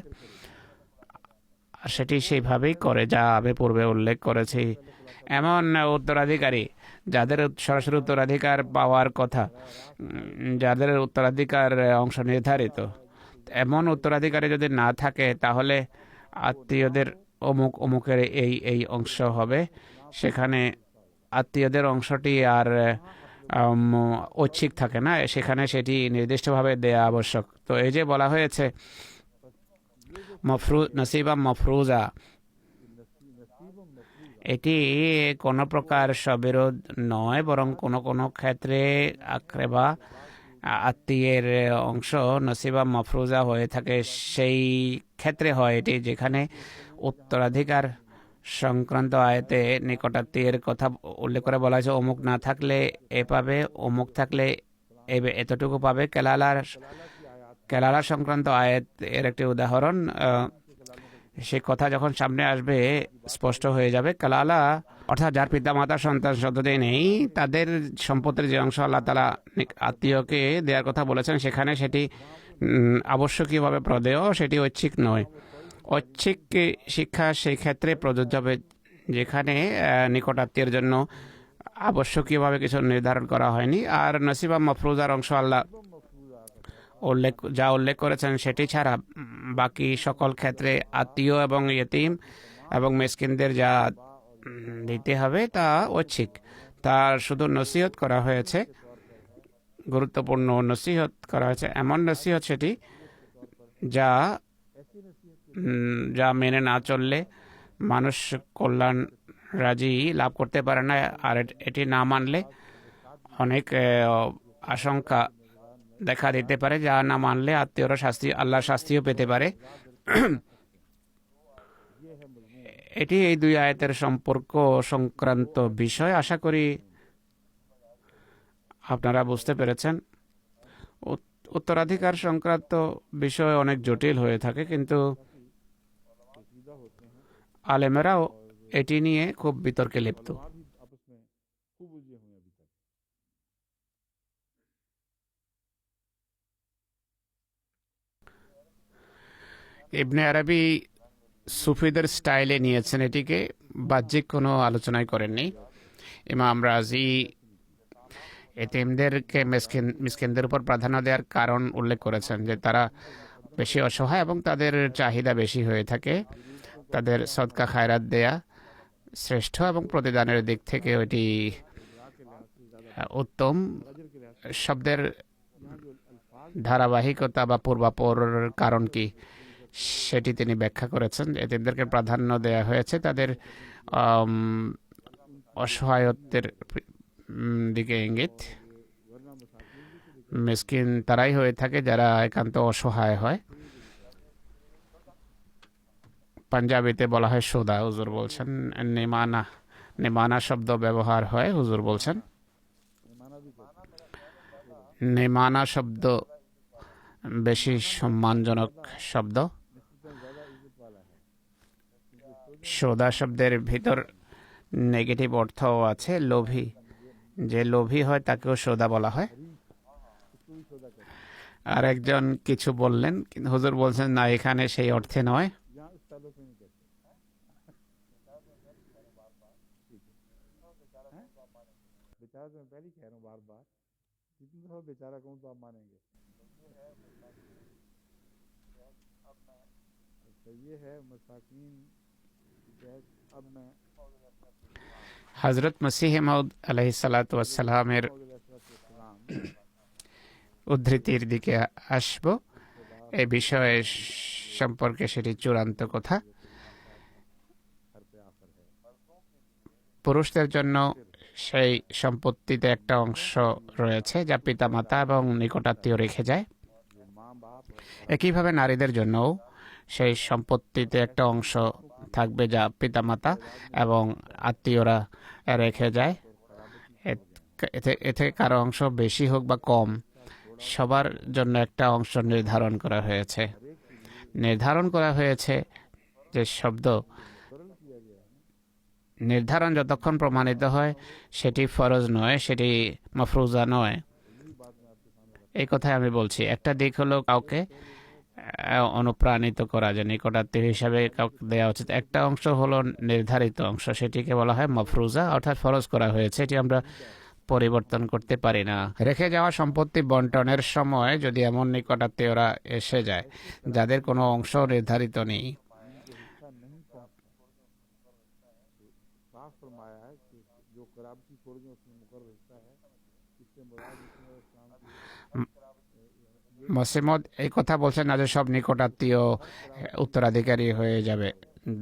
আর সেটি সেইভাবেই করে যা আমি পূর্বে উল্লেখ করেছি। এমন উত্তরাধিকারী যাদের সরাসরি উত্তরাধিকার পাওয়ার কথা, যাদের উত্তরাধিকার অংশ নির্ধারিত, এমন উত্তরাধিকারী যদি না থাকে তাহলে আত্মীয়দের অমুকের এই অংশ হবে। সেখানে আত্মীয়দের অংশটি আর ঐচ্ছিক থাকে না, সেখানে সেটি নির্দিষ্টভাবে দেয়া আবশ্যক। তো এই যে বলা হয়েছে নসিবা মফরুজা, এটি কোনো প্রকার সবিরোধ নয়, বরং কোনো কোনো ক্ষেত্রে আকরেবা আত্মীয়ের অংশ নসিবা মফরুজা হয়ে থাকে। সেই ক্ষেত্রে হয় এটি যেখানে উত্তরাধিকার সংক্রান্ত আয়াতে নিকটাত্মীয়ের কথা উল্লেখ করে বলা হয়েছে অমুক না থাকলে এ পাবে, অমুক থাকলে এতটুকু পাবে। কেলালা সংক্রান্ত আয়াত এর একটি উদাহরণ। সে কথা যখন সামনে আসবে স্পষ্ট হয়ে যাবে। কালালা অর্থাৎ যার পিতা মাতা সন্তান সন্ততি নেই, তাদের সম্পত্তির যে অংশ আল্লাহ তাআলা আত্মীয়কে দেওয়ার কথা বলেছেন, সেখানে সেটি আবশ্যকীয়ভাবে প্রদেয়, সেটি ঐচ্ছিক নয়। ঐচ্ছিক শিক্ষা সেই ক্ষেত্রে প্রযোজ্য হবে যেখানে নিকটাত্মীয়ের জন্য আবশ্যকীয়ভাবে কিছু নির্ধারণ করা হয়নি। আর নসিবা মফরুজার অংশ আল্লাহ উল্লেখ করেছেন সেটি ছাড়া বাকি সকল ক্ষেত্রে আত্মীয় এবং ইয়েতিম এবং মিসকিনদের যা দিতে হবে তা ঐচ্ছিক। তার শুধু নসিহত করা হয়েছে, গুরুত্বপূর্ণ নসিহত করা হয়েছে, এমন নসিহত সেটি যা মেনে না চললে মানুষ কল্যাণ রাজি লাভ করতে পারে না। আর এটি না মানলে অনেক আশঙ্কা দেখা দিতে পারে, যা না মানলে আত্মীয়রা আল্লাহর শাস্তিও পেতে পারে। এটি এই দুই আয়াতের সম্পর্ক সংক্রান্ত বিষয়। আশা করি আপনারা বুঝতে পেরেছেন। উত্তরাধিকার সংক্রান্ত বিষয় অনেক জটিল হয়ে থাকে, কিন্তু আলেমেরাও এটি নিয়ে খুব বিতর্কে লিপ্ত। ইবনে আরবি সুফিদের স্টাইলে নিয়েছেন এটিকে, বাহ্যিক কোনো আলোচনাই করেননি। ইমাম রাজি এতিমদেরকে মিসকিনদের উপর প্রাধান্য দেওয়ার কারণ উল্লেখ করেছেন যে তারা বেশি অসহায় এবং তাদের চাহিদা বেশি হয়ে থাকে। তাদের সদকা খায়রাত দেয়া শ্রেষ্ঠ এবং প্রতিদানের দিক থেকে ওইটি উত্তম। শব্দের ধারাবাহিকতা বা পূর্বাপর কারণ কি সেটি তিনি ব্যাখ্যা করেছেন। এতিমদেরকে প্রাধান্য দেয়া হয়েছে তাদের অসহায়ত্বের দিকে ইঙ্গিত। মিসকিন তারাই হয়ে থাকে যারা একান্ত অসহায় হয়। পাঞ্জাবিতে বলা হয় সুদা, হুজুর বলছেন। নিমানা নিমানা শব্দ ব্যবহার হয়, হুজুর বলছেন নিমানা শব্দ বেশি সম্মানজনক শব্দ। সোদা শব্দের ভিতর নেগেটিভ অর্থও আছে, লোভী। যে লোভী হয় তাকেও সোদা বলা হয়। আর একজন কিছু বললেন, কিন্তু হুজুর বলছেন না, এখানে সেই অর্থে নয়। হজরত মসিহ মাউদ আলাইহিসসালামের উদ্ধৃতির দিকে আসব। এই বিষয়ে সম্পর্কে সেটি চূড়ান্ত কথা। পুরুষদের জন্য সেই সম্পত্তিতে একটা অংশ রয়েছে যা পিতামাতা এবং নিকটাত্মীয় রেখে যায়। একইভাবে নারীদের জন্যও সেই সম্পত্তিতে একটা অংশ থাকবে যা পিতামাতা এবং আত্মীয়রা রেখে যায়। এতে কারো অংশ বেশি হোক বা কম, সবার জন্য একটা অংশ নির্ধারণ করা হয়েছে। নির্ধারণ করা হয়েছে যে শব্দ নির্ধারণ যতক্ষণ প্রমাণিত হয় সেটি ফরজ নয়, সেটি মফরুজা নয়। এই কথাই আমি বলছি। একটা দিক হলো কাউকে অনুপ্রাণিত করা, যে নিকটাত্মীয় হিসাবে কাউকে দেওয়া উচিত। একটা অংশ হলো নির্ধারিত অংশ, সেটিকে বলা হয় মফরুজা, অর্থাৎ ফরজ করা হয়েছে। এটি আমরা পরিবর্তন করতে পারি না। রেখে যাওয়া সম্পত্তি বন্টনের সময় যদি এমন নিকটাত্মীয়রা এসে যায় যাদের কোনো অংশ নির্ধারিত নেই, মসিমদ এই কথা বলছেন না যে সব নিকটাত্মীয় উত্তরাধিকারী হয়ে যাবে।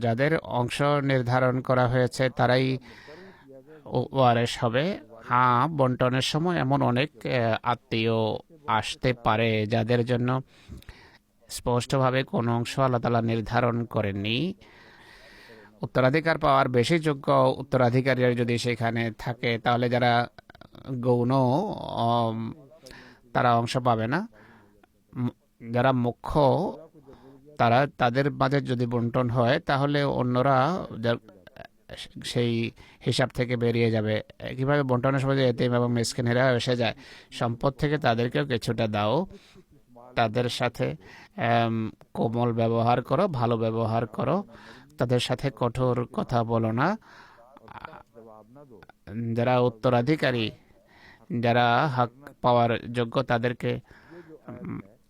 যাদের অংশ নির্ধারণ করা হয়েছে তারাই ওয়ারেস হবে। হ্যাঁ, বন্টনের সময় এমন অনেক আত্মীয় আসতে পারে যাদের জন্য স্পষ্টভাবে কোনো অংশ আল্লাহ তাআলা নির্ধারণ করেননি। উত্তরাধিকার পাওয়ার বেশি যোগ্য উত্তরাধিকারীরা যদি সেখানে থাকে, তাহলে যারা গৌণ তারা অংশ পাবে না। যারা মুখ্য তাদের মাঝে যদি বন্টন হয় তাহলে অন্যরা সেই হিসাব থেকে বেরিয়ে যাবে। কিভাবে বন্টনের সময় এতিম এবং মিসকিনেরা এসে যায়, সম্পদ থেকে তাদেরকেও কিছুটা দাও। তাদের সাথে কোমল ব্যবহার করো, ভালো ব্যবহার করো, তাদের সাথে কঠোর কথা বলো না। যারা উত্তরাধিকারী, যারা হক পাওয়ার যোগ্য, তাদেরকে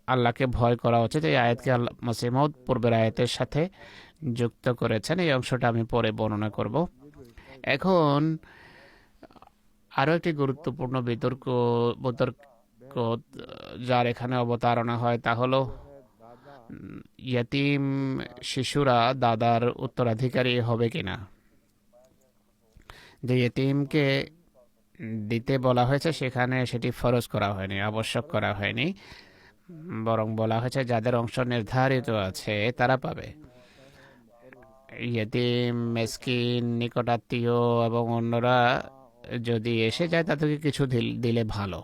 আল্লাহকে ভয় করা উচিত। এই আয়াতকে আল্লাহ মসিহ মাউদ পূর্বের আয়াতের সাথে যুক্ত করেছেন। এই অংশটা আমি পরে বর্ণনা করব। এখন আরো একটি গুরুত্বপূর্ণ বিতর্ক যার এখানে অবতারণা হয় তা হলো ইয়তিম শিশুরা দাদার উত্তরাধিকারী হবে কিনা। যে ইয়তিমকে দিতে বলা হয়েছে সেখানে সেটি ফরজ করা হয়নি, আবশ্যক করা হয়নি, বরং বলা হয়েছে যাদের অংশ নির্ধারিত আছে তারা পাবে। ইয়তিম, মিসকিন, নিকটাত্মীয় এবং অন্যরা যদি এসে যায় তাদেরকে কিছু দিলে ভালো।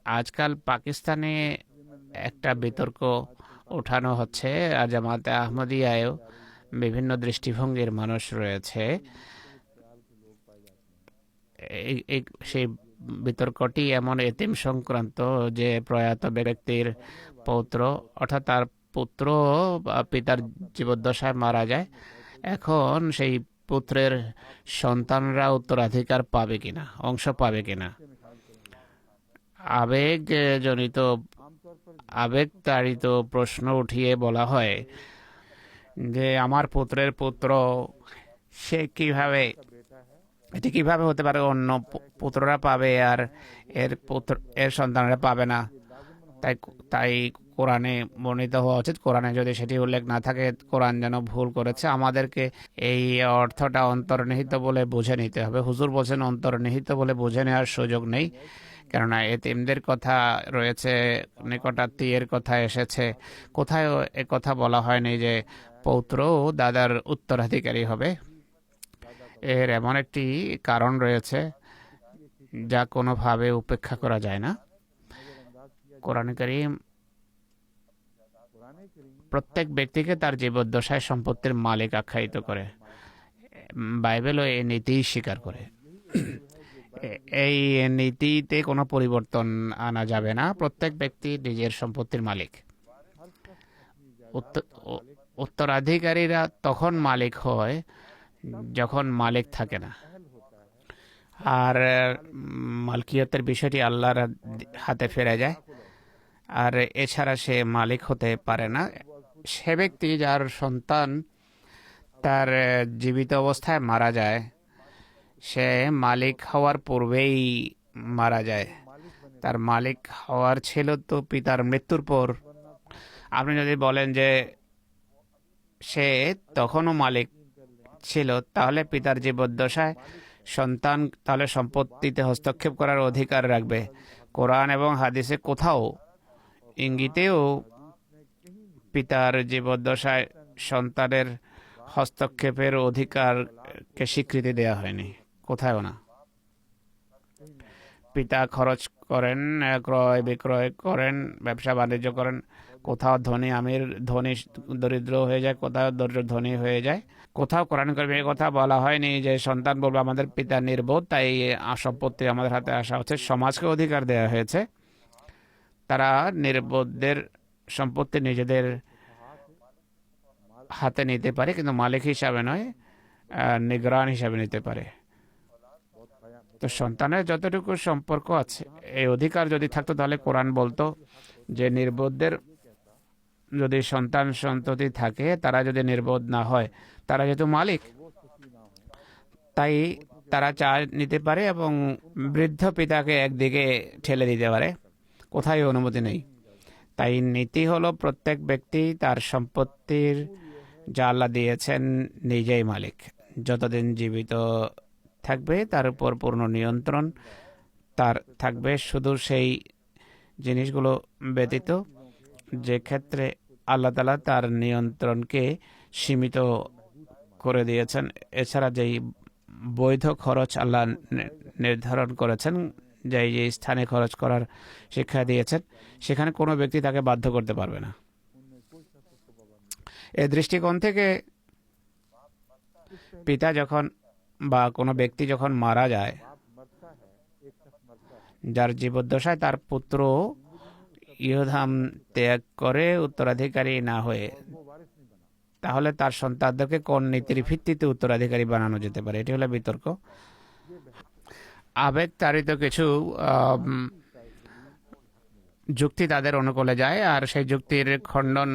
আজকাল পাকিস্তানে একটা বিতর্ক ওঠানো হচ্ছে, আর জামাতে আহমদিয়ায়ও বিভিন্ন দৃষ্টিভঙ্গির মানুষ রয়েছে। সেই বিতর্কটি এমন এতিম সংক্রান্ত যে প্রয়াত ব্যক্তির পৌত্র, অর্থাৎ তার পুত্র পিতার জীবদ্দশায় মারা যায়। এখন সেই পুত্রের সন্তানরা উত্তরাধিকার পাবে কিনা, অংশ পাবে কিনা। আবেগ জনিত আবেগতাড়িত প্রশ্ন উঠিয়ে বলা হয় যে আমার পুত্রের পুত্র, সে কিভাবে, এটি কিভাবে হতে পারে অন্য পুত্ররা পাবে আর এর সন্তানরা পাবে না। তাই তাই কোরআনে বর্ণিত হওয়া উচিত। কোরআনে যদি সেটি উল্লেখ না থাকে, কোরআন যেন ভুল করেছে, আমাদেরকে এই অর্থটা অন্তর্নিহিত বলে বুঝে নিতে হবে। হুজুর বলছেন অন্তর্নিহিত বলে বুঝে নেওয়ার সুযোগ নেই, কেননা এতিমদের কথা রয়েছে, নিকটাত্মীয়ের কথা এসেছে, কোথায় এ কথা বলা হয়নি যে পৌত্র দাদার উত্তরাধিকারী হবে। এর এমন একটি কারণ রয়েছে যা কোনোভাবে উপেক্ষা করা যায় না। কোরআন কারীম প্রত্যেক ব্যক্তিকে তার জীবদ্দশায় সম্পত্তির মালিক আখ্যায়িত করে। বাইবেলও এই নীতি স্বীকার করে। এই নীতিতে কোনো পরিবর্তন আনা যাবে না। প্রত্যেক ব্যক্তি নিজের সম্পত্তির মালিক। উত্তরাধিকারীরা তখন মালিক হয় যখন মালিক থাকে না, আর মালকিয়তের বিষয়টি আল্লাহর হাতে ফিরে যায়, আর এছাড়া সে মালিক হতে পারে না। সে ব্যক্তি যার সন্তান তার জীবিত অবস্থায় মারা যায়, সে মালিক হওয়ার পূর্বেই মারা যায়। তার মালিক হওয়ার ছিল তো পিতার মৃত্যুর পর। আপনি যদি বলেন যে সে তখনও মালিক ছিল, তাহলে পিতার জীবদ্দশায় সন্তান তাহলে সম্পত্তিতে হস্তক্ষেপ করার অধিকার রাখবে। কোরআন এবং হাদিসে কোথাও ইঙ্গিতেও পিতার জীবদ্দশায় সন্তানের হস্তক্ষেপের অধিকারকে স্বীকৃতি দেওয়া হয়নি, কোথাও না। পিতা খরচ করেন, ক্রয় বিক্রয় করেন, ব্যবসা বাণিজ্য করেন। কোথাও ধনী আমির, ধনী দরিদ্র হয়ে যায়, কোথাও দরিদ্র ধনী হয়ে যায়। কোথাও কোরআন কারীমে কথা বলা হয়নি যে সন্তান বলবে আমাদের পিতা নির্বোধ, তাই সম্পত্তি আমাদের হাতে আসা হচ্ছে। সমাজকে অধিকার দেওয়া হয়েছে, তারা নির্বোধদের সম্পত্তি নিজেদের হাতে নিতে পারে, কিন্তু মালিক হিসাবে নয়, নিগরান হিসাবে নিতে পারে। তো সন্তানের যতটুকু সম্পর্ক আছে, এই অধিকার যদি থাকতো, তাহলে কোরআন বলতো যে নির্বোধদের যদি সন্তান সন্ততি থাকে, তারা যদি নির্বোধ না হয়, তারা যেহেতু মালিক, তাই তারা চা নিতে পারে এবং বৃদ্ধ পিতাকে একদিকে ঠেলে দিতে পারে, কোথায় অনুমতি নেই। তাই নীতি হলো প্রত্যেক ব্যক্তি তার সম্পত্তির যা আল্লাহ দিয়েছেন নিজেই মালিক। যতদিন জীবিত থাকবে তার উপর পূর্ণ নিয়ন্ত্রণ তার থাকবে, শুধু সেই জিনিসগুলো ব্যতীত যে ক্ষেত্রে আল্লাহ তাআলা তার নিয়ন্ত্রণকে সীমিত করে দিয়েছেন। এছাড়া যেই বৈধ খরচ আল্লাহ নির্ধারণ করেছেন, যেই যে স্থানে খরচ করার শিক্ষা দিয়েছেন, সেখানে কোনো ব্যক্তি তাকে বাধ্য করতে পারবে না। এই দৃষ্টিকোণ থেকে পিতা যখন বা কোনো ব্যক্তি যখন মারা যায়, যার জীবদ্দশায় তার পুত্র ইহধাম ত্যাগ করে উত্তরাধিকারী না হয়ে, তাহলে তার সন্তানদেরকে কোন নীতির ভিত্তিতে উত্তরাধিকারী বানানো যেতে পারে, এটি হলো বিতর্ক। আবেগ তাড়িত কিছু যুক্তি তাদের অনুকূলে যায়, আর সেই যুক্তির খণ্ডন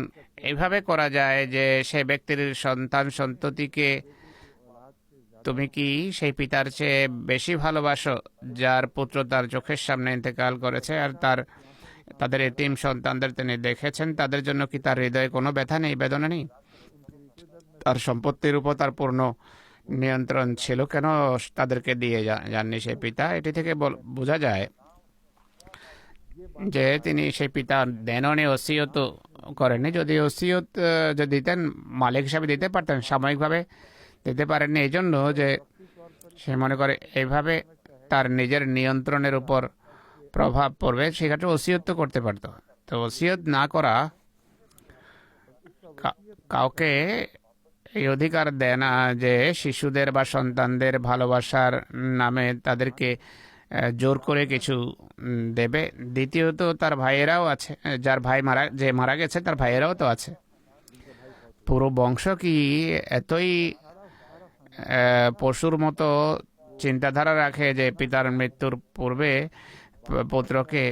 এইভাবে করা যায় যে সে ব্যক্তির সন্তান সন্ততিকে তুমি কি সেই পিতার চেয়ে বেশি ভালোবাসো যার পুত্র তার চোখের সামনে ইন্তেকাল করেছে, আর তাদের এতিম সন্তানদের তিনি দেখেছেন, তাদের জন্য কি তার হৃদয়ে কোনো ব্যথা নেই, বেদনা নেই? তার সম্পত্তির উপর তার পূর্ণ নিয়ন্ত্রণ ছিল, কেন তাদেরকে দিয়ে যাননি সেই পিতা? এটি থেকে বোঝা যায় যে তিনি সেই পিতা দেননি, ওসিয়ত করেননি। যদি ওসিয়ত যদি দিতেন, মালিক হিসাবে দিতে পারতেন, সাময়িকভাবে দিতে পারেননি এই জন্য যে সে মনে করে এইভাবে তার নিজের নিয়ন্ত্রণের উপর প্রভাব পড়বে, সেক্ষেত্রে ওসিয়ত তো করতে পারতো। তো ওসিয়ত না করা কাউকে এই অধিকার দেয় না যে শিশুদের বা সন্তানদের ভালোবাসার নামে তাদেরকে জোর করে কিছু দেবে। দ্বিতীয়ত তার ভাইয়েরাও আছে, যার ভাই মারা গেছে তার ভাইয়েরাও তো আছে। পুরো বংশ কি এতই পশুর মতো চিন্তাধারা রাখে যে পিতার মৃত্যুর পূর্বে পুত্রকে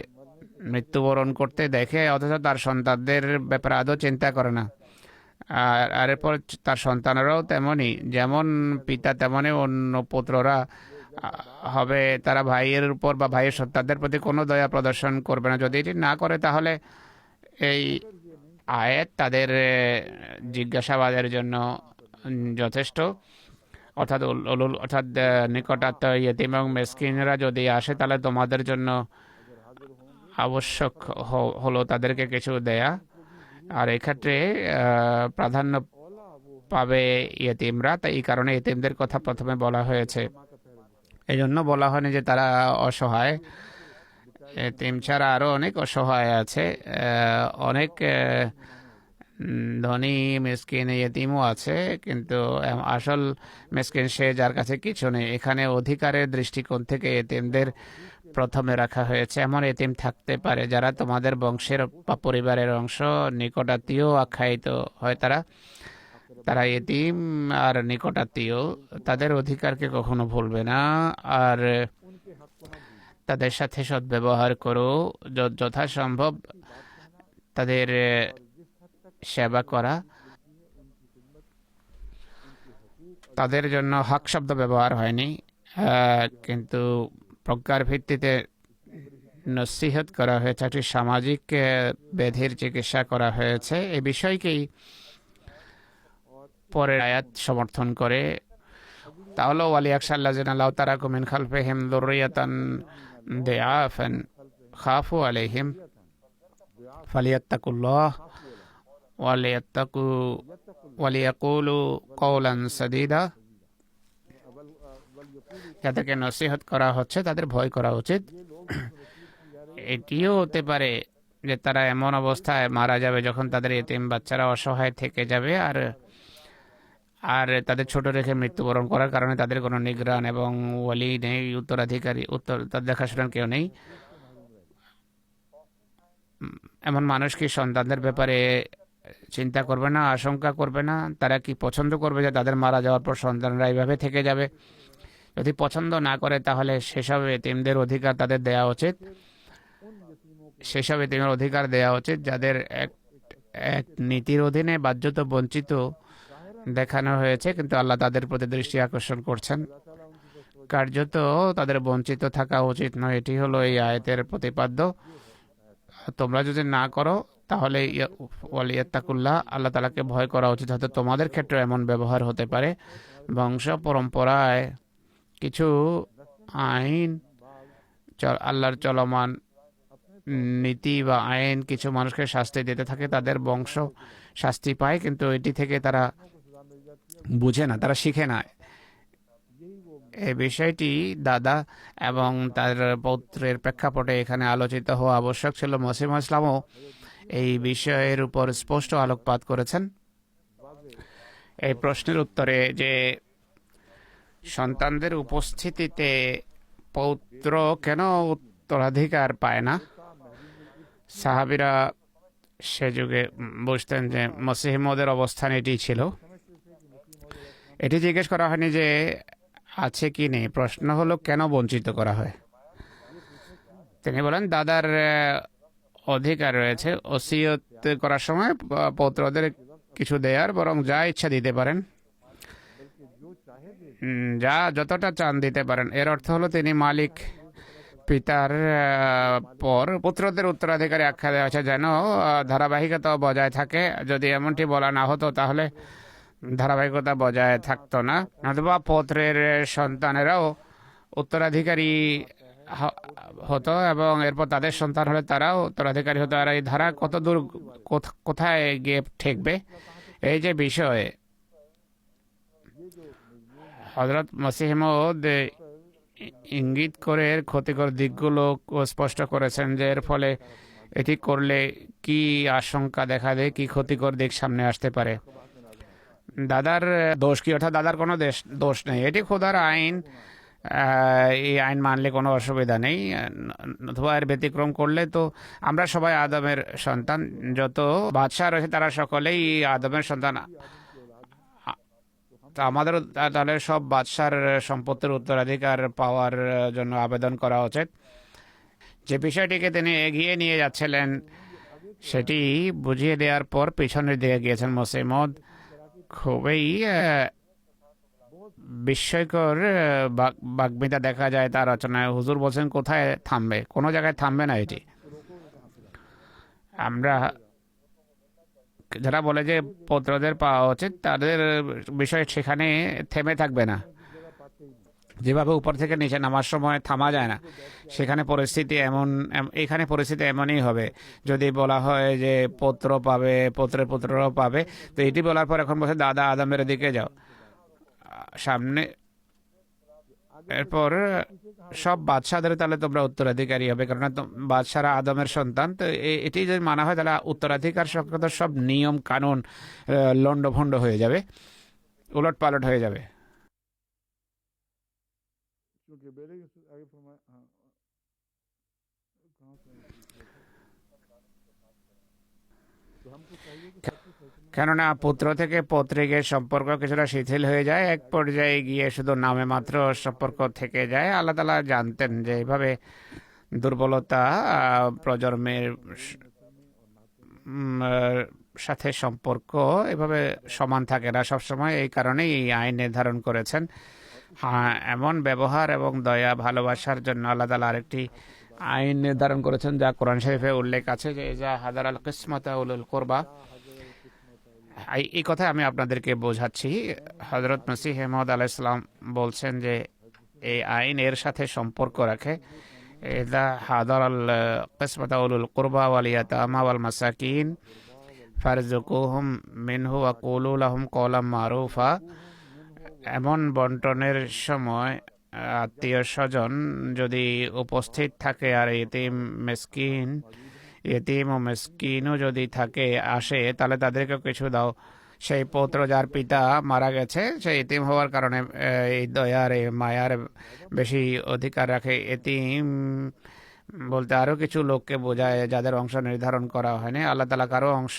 মৃত্যুবরণ করতে দেখে, অথচ তার সন্তানদের ব্যাপারে আদৌ চিন্তা করে না। আর এরপর তার সন্তানেরাও তেমনই, যেমন পিতা তেমনই অন্য পুত্ররা হবে। তারা ভাইয়ের উপর বা ভাইয়ের সন্তানদের প্রতি কোনো দয়া প্রদর্শন করবে না। যদি এটি না করে তাহলে এই আয়াত তাদের জিজ্ঞাসাবাদের জন্য যথেষ্ট। অর্থাৎ নিকটাত্মীয় ইয়েতিম এবং মিসকিনরা যদি আসে তাহলে তোমাদের জন্য আবশ্যক হলো তাদেরকে কিছু দেয়া। আর এক্ষেত্রে প্রাধান্য পাবে ইয়েতিমরা, তাই এই কারণে ইয়েতিমদের কথা প্রথমে বলা হয়েছে। এই জন্য বলা হয়নি যে তারা অসহায়। এতিম ছাড়া আরও অনেক অসহায় আছে, অনেক ধনী মিসকিন ইয়েতিমও আছে, কিন্তু আসল মিসকিন সে যার কাছে কিছু নেই। এখানে অধিকারের দৃষ্টিকোণ থেকে এতিমদের প্রথমে রাখা হয়েছে। এমন এতিম থাকতে পারে যারা তোমাদের বংশের বা পরিবারের অংশ, নিকটাত্মীয় আখ্যায়িত হয়। তারা এতিম আর নিকটাত্মীয়, তাদের অধিকারকে কখনো ভুলবে না। আর তাদের সাথে সদ্ব্যবহার করো, যথাসম্ভব তাদের সেবা করা। তাদের জন্য হক শব্দ ব্যবহার হয়নি, কিন্তু প্রজ্ঞার ভিত্তিতে নসিহত করা হয়েছে, একটি সামাজিক ব্যাধির চিকিৎসা করা হয়েছে। এই বিষয়কেই পরের আয়াত সমর্থন করে। তাহলে ওয়ালিয়াকশাল্লাযিনা লাউ তারাকু মিন খালফিহিম যুররিয়াতান দিআফান খাফু আলাইহিম ফালিয়াত্তাকুল্লাহ ওয়ালিয়াকুলু কওলান সাদীদা। যাদেরকে নসিহত করা হচ্ছে তাদের ভয় করা উচিত। এটিও হতে পারে যে তারা এমন অবস্থায় মারা যাবে যখন তাদের এতিম বাচ্চারা অসহায় থেকে যাবে, আর তাদের ছোট রেখে মৃত্যুবরণ করার কারণে তাদের কোনো নিগরান এবং ওয়ালি নেই, উত্তরাধিকারী, তার দেখাশোনার কেউ নেই। এমন মানুষ কি সন্তানদের ব্যাপারে চিন্তা করবে না, আশঙ্কা করবে না? তারা কি পছন্দ করবে যে তাদের মারা যাওয়ার পর সন্তানরা এইভাবে থেকে যাবে? যদি পছন্দ না করে তাহলে সেসব এতিমদের অধিকার তাদের দেওয়া উচিত। সেসব এতিমের অধিকার দেওয়া উচিত যাদের এক নীতির অধীনে বাধ্যত বঞ্চিত দেখানো হয়েছে, কিন্তু আল্লাহ তাদের প্রতি দৃষ্টি আকর্ষণ করছেন। কার্যত তাদের বঞ্চিত থাকা উচিত নয়, এটি হলো এই আয়াতের প্রতিপাদ্য। তোমরা যদি না করো তাহলে ওয়ালিয়াত্তাকুল্লাহ, আল্লাহ তাআলাকে ভয় করা উচিত। হয়তো তোমাদের ক্ষেত্রে এমন ব্যবহার হতে পারে। বংশ পরম্পরায় কিছু আইন, আল্লাহর চলমান নীতি বা আইন কিছু মানুষকে শাস্তি দিতে থাকে, তাদের বংশ শাস্তি পায়, কিন্তু এটি থেকে তারা বুঝে না, তারা শিখে না। এই বিষয়টি দাদা এবং তার পৌত্রের প্রেক্ষাপটে এখানে আলোচিত হওয়া আবশ্যক ছিল। মসিহ ইসলামও এই বিষয়ের উপর স্পষ্ট আলোকপাত করেছেন। এই প্রশ্নের উত্তরে যে সন্তানদের উপস্থিতিতে পৌত্র কেন উত্তরাধিকার পায় না, সাহাবীরা সে যুগে বুঝতেন যে মসিহ মউদের অবস্থান এটি ছিল। এটি জিজ্ঞেস করা হয়নি যে আছে কি নেই, প্রশ্ন হলো কেন বঞ্চিত করা হয়। তিনি বলেন দাদার অধিকার রয়েছে ওসিয়ত করার সময় পৌত্রদের কিছু দেয়ার, বরং যা ইচ্ছা দিতে পারেন, যা যতটা চান দিতে পারেন। এর অর্থ হলো তিনি মালিক। পিতার পর পুত্রদের উত্তরাধিকারী আখ্যা দেওয়া হয়েছে যেন ধারাবাহিকতা বজায় থাকে। যদি এমনটি বলা না হতো তাহলে ধারাবাহিকতা বজায় থাকতো না, অথবা পৌত্রের সন্তানেরাও উত্তরাধিকারী হতো এবং এরপর তাদের সন্তান হলে তারাও উত্তরাধিকারী হতো। আর এই ধারা কত দূর কোথায় গিয়ে ঠেকবে, এই যে বিষয়ে হযরত মসিহ মউদ ইঙ্গিত করে এর ক্ষতিকর দিকগুলো স্পষ্ট করেছেন, যে এর ফলে এটি করলে কি আশঙ্কা দেখা দেয়, কি ক্ষতিকর দিক সামনে আসতে পারে। দাদার দোষ কি, অর্থাৎ দাদার কোনো দোষ নেই, এটি খোদার আইন। এই আইন মানলে কোনো অসুবিধা নেই, অথবা এর ব্যতিক্রম করলে তো আমরা সবাই আদমের সন্তান। যত বাদশাহ রয়েছে তারা সকলেই আদমের সন্তান। তো আমাদেরও তাহলে সব বাদশার সম্পত্তির উত্তরাধিকার পাওয়ার জন্য আবেদন করা উচিত। যে বিষয়টিকে তিনি এগিয়ে নিয়ে যাচ্ছিলেন সেটি বুঝিয়ে দেওয়ার পর পিছনের দিকে গিয়েছেন মসিহ মউদ। খুবই বিস্ময়কর বাগ্মিতা দেখা যায় তার রচনায়। হুজুর বলছেন কোথায় থামবে, কোনো জায়গায় থামবে না এটি। আমরা যারা বলে যে পুত্রদের পাওয়া উচিত, তাদের বিষয় সেখানে থেমে থাকবে না। যেভাবে উপর থেকে নিচে নামার সময় থামা যায় না, সেখানে পরিস্থিতি এখানে পরিস্থিতি এমনই হবে। যদি বলা হয় যে পুত্র পাবে, পুত্রের পুত্ররাও পাবে, তো এটি বলার পর এখন বলছে দাদা আদমের দিকে যাও সামনে। এরপর সব বাদশাদের তাহলে তোমরা উত্তরাধিকারী হবে, কারণ বাদশারা আদমের সন্তান। তো এটি যদি মানা হয় তাহলে উত্তরাধিকার সংক্রান্ত সব নিয়ম কানুন লন্ডভন্ড হয়ে যাবে, উলট পালট হয়ে যাবে। क्योंकि पहले आगे फरमाया, हाँ, कहाँ से तो हमको चाहिए कि सबसे फैसले কেননা পুত্র থেকে পৌত্রিকের সম্পর্ক কিছুটা শিথিল হয়ে যায়, এক পর্যায়ে গিয়ে শুধু নামে মাত্র সম্পর্ক থেকে যায়। আল্লাহ তাআলা জানতেন যে এইভাবে দুর্বলতা প্রজন্মের সাথে সম্পর্ক এভাবে সমান থাকে না সবসময়। এই কারণেই এই আইন নির্ধারণ করেছেন। হ্যাঁ, এমন ব্যবহার এবং দয়া ভালোবাসার জন্য আল্লাহ তাআলা আরেকটি আইন নির্ধারণ করেছেন, যা কোরআন শরীফে উল্লেখ আছে যে যা হাদার আল কিসমতা উলুল কুরবা। এই কথা আমি আপনাদেরকে বোঝাচ্ছি। হযরত মসিহ মউদ আলাইহিস সালাম বলছেন যে এই আইন এর সাথে সম্পর্ক রাখে। ইযা হাদার আল কিসমতা উলুল কুরবা ওয়াল ইয়াতামা ওয়াল মাসাকিন ফারজুকুহুম মিনহু ওয়া কুলু লাহুম কওলাম মারুফা। এমন বন্টনের সময় আত্মীয় স্বজন যদি উপস্থিত থাকে আর ইতিম ও মেসকিনও যদি থাকে আসে, তাহলে তাদেরকে কিছু দাও। সেই পৌত্র যার পিতা মারা গেছে, সেই ইতিম হওয়ার কারণে এই দয়ার এই মায়ার বেশি অধিকার রাখে। ইতিম বলতে আরও কিছু লোককে বোঝায় যাদের অংশ নির্ধারণ করা হয়নি। আল্লাহ তাআলা কারো অংশ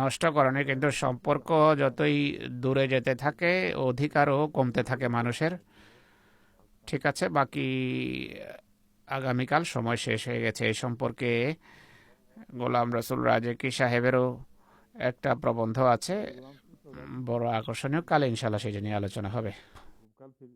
নষ্ট করেনি, কিন্তু সম্পর্ক যতই দূরে যেতে থাকে অধিকারও কমতে থাকে মানুষের। ঠিক আছে, বাকি আগামীকাল সময় শেষ হয়ে গেছে। এই সম্পর্কে গোলাম রসুল রাজেকি সাহেবেরও একটা প্রবন্ধ আছে, বড় আকর্ষণীয়। কালে ইনশাল্লাহ সেই নিয়ে আলোচনা হবে। कल फिर